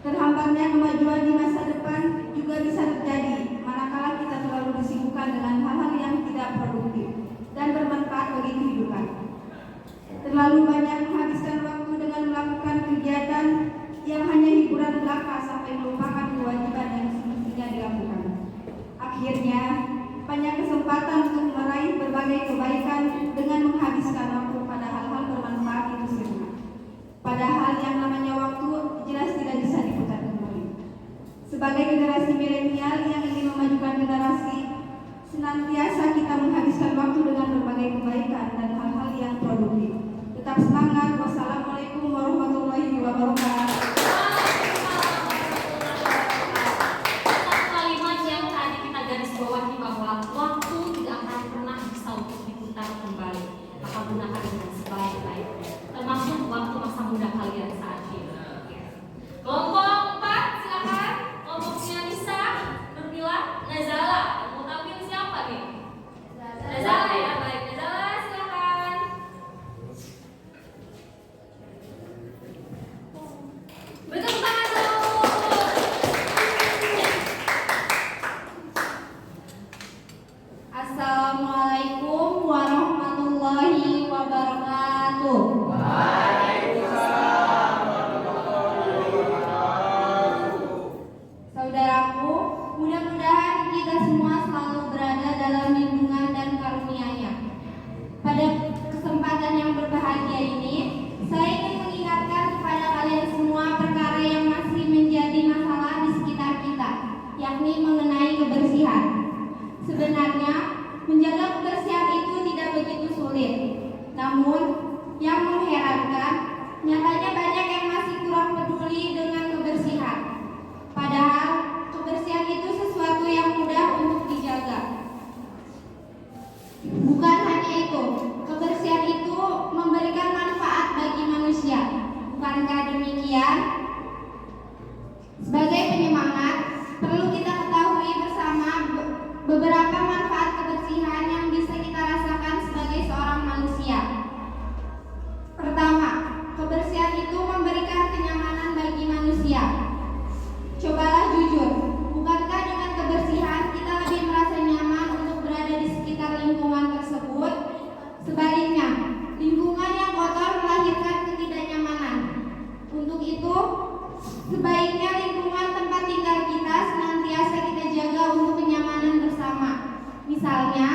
Terhambatnya kemajuan di masa depan juga bisa terjadi manakala kita terlalu disibukkan dengan hal-hal yang tidak produktif dan bermanfaat bagi kehidupan. Terlalu banyak menghabiskan waktu dengan melakukan kegiatan yang hanya hiburan belaka sampai melupakan kewajiban yang semestinya dilakukan. Akhirnya, banyak kesempatan untuk meraih berbagai kebaikan dengan menghabiskan waktu pada hal-hal bermanfaat itu semua. Padahal yang namanya waktu jelas tidak bisa diputar kembali. Sebagai generasi milenial yang ingin memajukan generasi, senantiasa kita menghabiskan waktu dengan berbagai kebaikan dan hal-hal yang produktif. Tetap semangat. Wassalamualaikum warahmatullahi wabarakatuh. Kalimat yang tadi kita garis bawahi bahwa waktu tidak akan pernah bisa untuk diputar kembali. Maka gunakan dengan sebaik-baiknya, termasuk waktu masa muda kalian saat ini. Kelompok 4, silakan. Kelompoknya Nisa, Nurmila, Nazala. Mau tampil siapa nih? Nazala ya, baik. Nazala, silakan. demikian, sebagai penyemangat, perlu kita ketahui bersama beberapa manfaat kebersihan yang bisa kita rasakan sebagai seorang manusia. Pertama, kebersihan itu memberikan kenyamanan bagi manusia. Cobalah jujur, bukankah dengan kebersihan kita lebih merasa nyaman untuk berada di sekitar lingkungan tersebut? Sebaliknya, lingkungan yang kotor melahirkan ketidaknyamanan. Untuk itu, sebaiknya lingkungan tempat tinggal kita senantiasa kita jaga untuk kenyamanan bersama. Misalnya,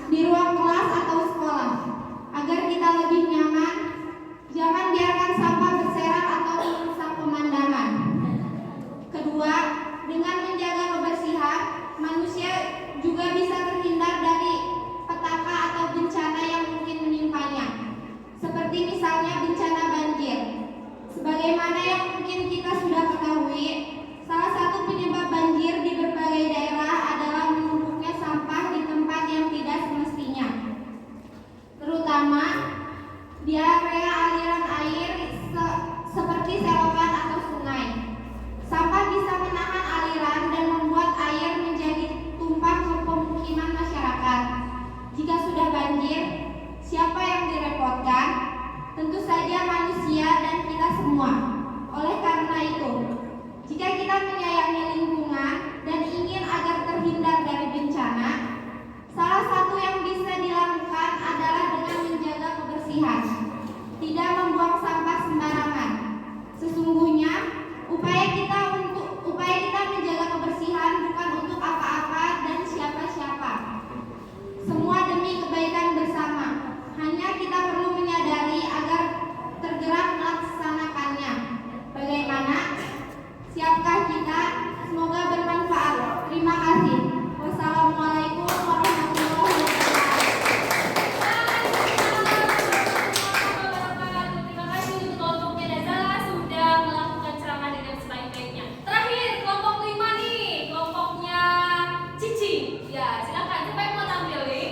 di ruang kelas atau sekolah. Agar kita lebih nyaman, jangan biarkan sampah berserak atau merusak pemandangan. Kedua, dengan menjaga kebersihan, manusia juga bisa terhindar dari petaka atau bencana yang mungkin menimpanya. Seperti misalnya bencana banjir. Sebagaimana yang mungkin kita sudah ketahui, salah satu penyebab banjir di berbagai daerah adalah menumpuknya sampah di tempat yang tidak semestinya, terutama di area aliran air seperti selokan atau sungai. Sampah bisa menahan aliran dan membuat air menjadi tumpah ke pemukiman masyarakat. Jika sudah banjir, siapa yang direpotkan? Tentu saja manusia dan kita semua. Oleh karena itu, jika kita menyayangi lingkungan dan ingin agar terhindar dari bencana, salah satu yang bisa dilakukan adalah dengan menjaga kebersihan, tidak membuang sampah sembarangan. Sesungguhnya, upaya kita menjaga kebersihan bukan untuk apa-apa dan siapa-siapa. Semua demi kebaikan bersama. Hanya kita perlu menyadari agar tergerak melaksanakannya. Bagaimana? Siapkah kita? Semoga bermanfaat. Terima kasih. Wassalamualaikum warahmatullahi wabarakatuh. Terima kasih untuk kelompoknya Dazala sudah melakukan ceramah dengan sebaik-baiknya. Terakhir, kelompok 5 nih, kelompoknya Cici. Ya, silakan. Siapa yang mau tampil nih?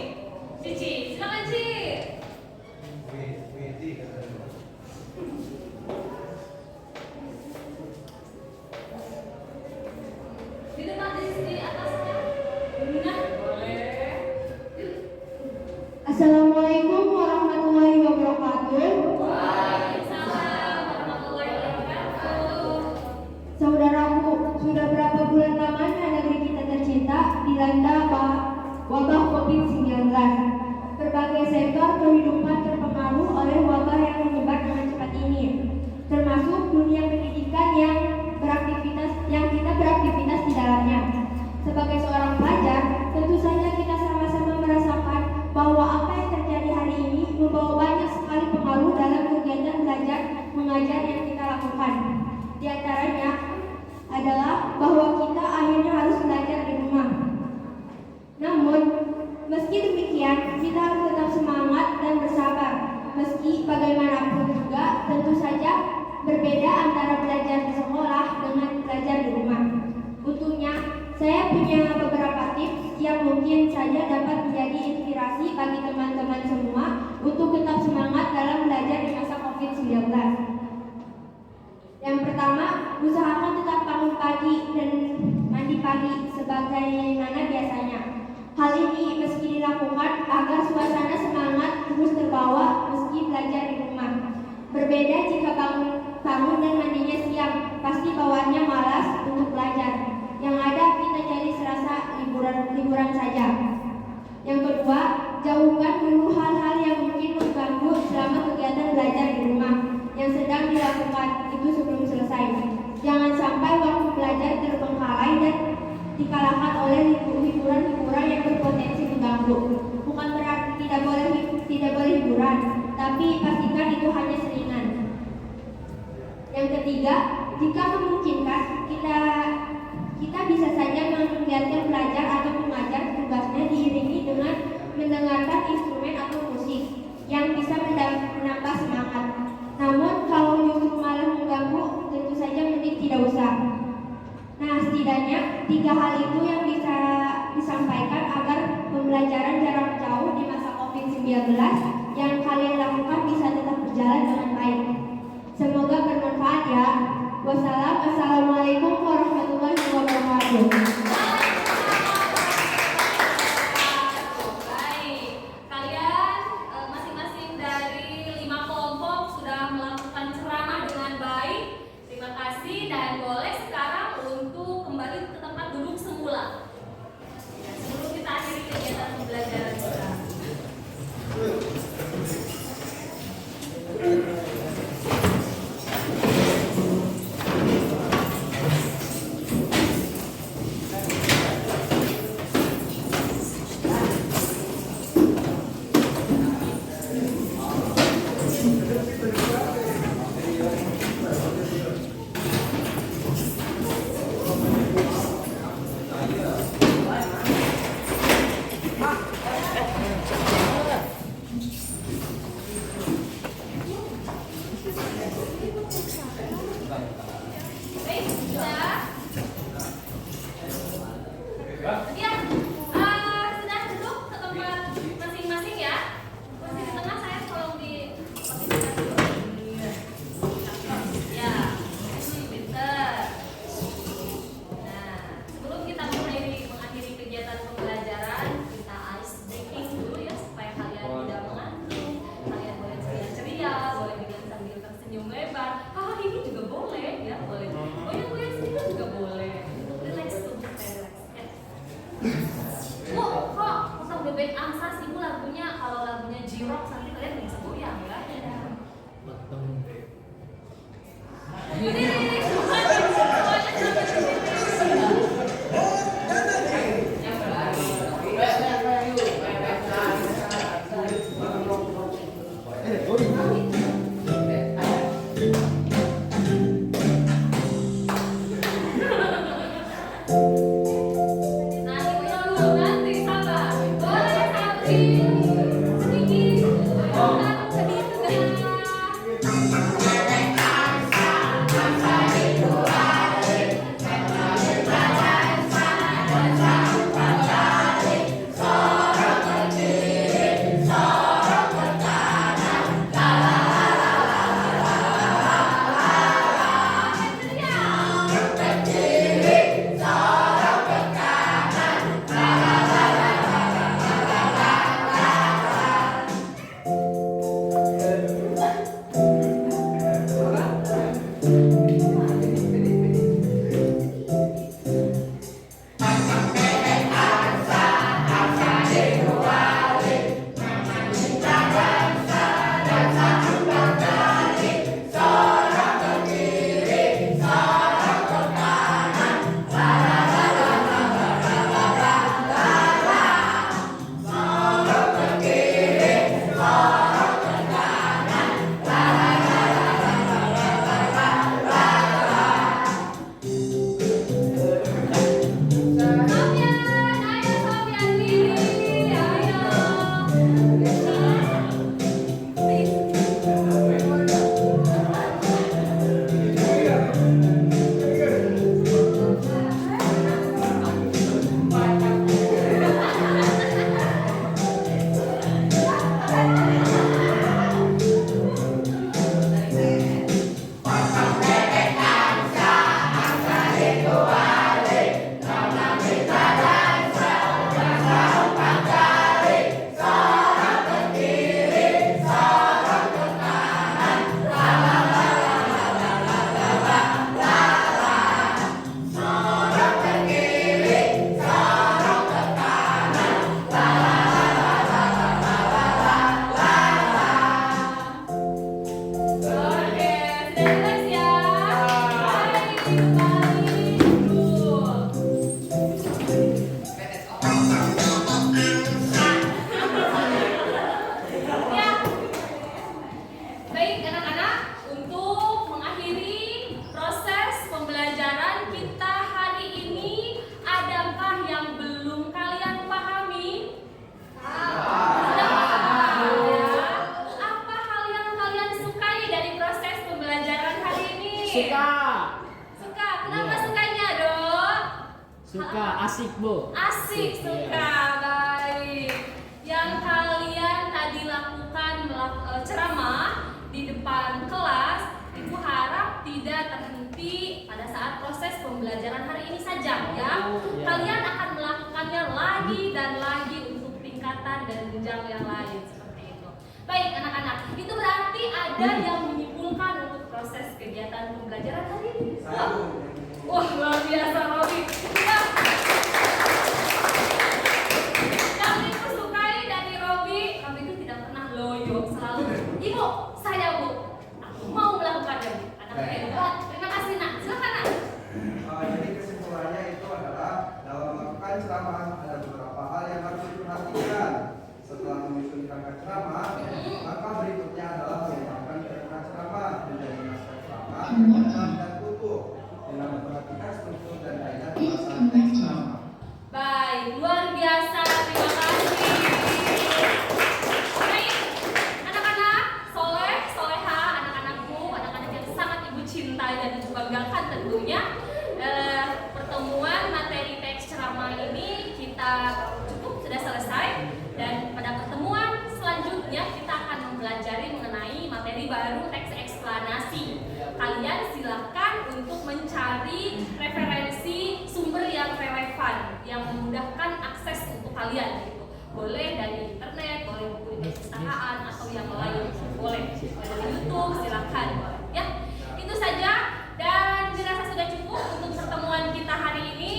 Cici, silakan Cici. Di depan di atasnya. Nah, boleh. Assalamualaikum warahmatullahi wabarakatuh. Waalaikumsalam warahmatullahi wabarakatuh. Saudaraku, sudah berapa bulan lamanya negeri kita tercinta dilanda wabah COVID-19. Berbagai sektor kehidupan terpengaruh oleh wabah yang menyebar dengan cepat ini, termasuk dunia pendidikan yang kita beraktivitas di dalamnya. Sebagai seorang pelajar, tentu saja kita sama-sama merasakan bahwa apa yang terjadi hari ini membawa banyak sekali pengaruh dalam kegiatan belajar mengajar yang kita lakukan. Di antaranya adalah bahwa kita akhirnya harus belajar di rumah. Namun, meski demikian, kita harus tetap semangat dan bersabar. Meski bagaimanapun juga, tentu saja berbeda antara belajar di sekolah dengan belajar di rumah. Untungnya, saya punya beberapa tips yang mungkin saja dapat menjadi inspirasi bagi teman-teman semua untuk tetap semangat dalam belajar di masa COVID-19. Yang pertama, usahakan tetap bangun pagi dan mandi pagi sebagaimana biasanya. Hal ini meski dilakukan agar suasana semangat terus terbawa meski belajar di rumah. Berbeda jika bangun dan mandinya siang, pasti bawaannya malas untuk belajar. Yang ada kita jadi serasa liburan saja. Yang kedua, jauhkan dulu hal-hal yang mungkin mengganggu selama kegiatan belajar di rumah yang sedang dilakukan itu sebelum selesai. Jangan sampai waktu belajar terbengkalai dan dikalahkan oleh hiburan-hiburan yang berpotensi mengganggu. Bukan berarti tidak boleh hiburan, tapi pastikan itu hanya selingan. Yang ketiga, jika memungkinkan, kita bisa saja membiarkan pelajar atau pengajar tugasnya diiringi dengan mendengarkan instrumen atau musik yang bisa menambah semangat. Namun kalau justru malah mengganggu, tentu saja mending tidak usah. Nah, setidaknya 3 hal itu yang bisa disampaikan agar pembelajaran jarak jauh di masa COVID-19 yang kalian lakukan bisa tetap berjalan dengan baik. Semoga bermanfaat ya. wabarakatuh. Baik, kalian masing-masing dari 5 kelompok sudah melakukan ceramah dengan baik. Terima kasih dan boleh sekarang untuk kembali ke tempat duduk semula. Sebelum kita akhiri kegiatan pembelajaran kita. Baik, sudah. Ya, sudah duduk ke tempat masing-masing ya. Kursi di tengah saya tolong diposisikan dulu. Ya, pinter. Nah, sebelum kita mengakhiri kegiatan pembelajaran, kita ice breaking dulu ya supaya kalian tidak mengantuk. Kalian boleh ceria-ceria, boleh dengan sambil tersenyum lebar. Haha, ini juga boleh ya, boleh. Goyang-goyang sedikit juga boleh. Relax tuh, relax. Ya. Kok udah band Amsas ibu lagunya, kalau lagunya J-Rock nanti kalian bisa goyang ya. Berdiri, semuanya nanti sabar. Boleh tapi sedikit. Suka, asik Bu. Asik, suka, baik. Yang kalian tadi lakukan ceramah di depan kelas, Ibu harap harap tidak terhenti pada saat proses pembelajaran hari ini saja ya. Iya. Kalian akan melakukannya lagi dan lagi untuk tingkatan dan jenjang yang lain seperti itu. Baik anak-anak, itu berarti ada yang menyimpulkan untuk proses kegiatan pembelajaran hari ini. Wah, luar biasa Robi. Yang Ibu sukai dari Robi itu tidak pernah loyo, selalu Ibu, saya Bu, aku mau melakukannya Bu. Anak hebat. Terima kasih nak. Silakan nak. Jadi kesimpulannya itu adalah dalam melakukan ceramah ada beberapa hal yang harus diperhatikan. Setelah menyusun rangka ceramah, maka berikutnya adalah menetapkan kira-kira ceramah menjadi naskah ceramah, pembuatan dan tutup dengan memperhatikan struktur dan kaidah pembahasan teks ceramah. Baik, luar biasa. Terima kasih. Baik, anak-anak soleh, soleha, anak-anakku, anak-anak yang sangat ibu cintai dan ibu banggakan tentunya. Pertemuan materi teks ceramah ini kita cukup sudah selesai, dan pada pertemuan selanjutnya kita akan mempelajari mengenai materi baru teks eksplanasi. Kalian silakan untuk mencari referensi sumber yang relevan yang memudahkan akses untuk kalian gitu. Boleh dari internet, boleh buku di perpustakaan atau yang lain, boleh dari YouTube, silakan boleh ya. Itu saja, dan dirasa sudah cukup untuk pertemuan kita hari ini.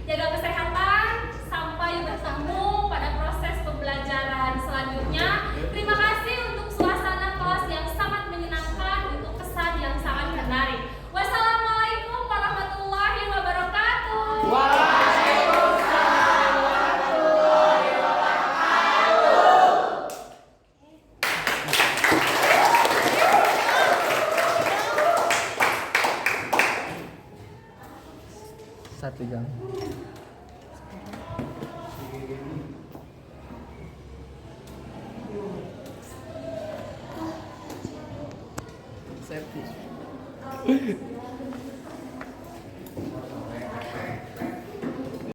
Jaga kesehatan, sampai bertemu pada proses pembelajaran selanjutnya. Terima kasih untuk suasana kelas yang sangat menyenangkan, untuk kesan yang sangat menarik. Wassalamualaikum warahmatullahi wabarakatuh. Satu jam. Safety.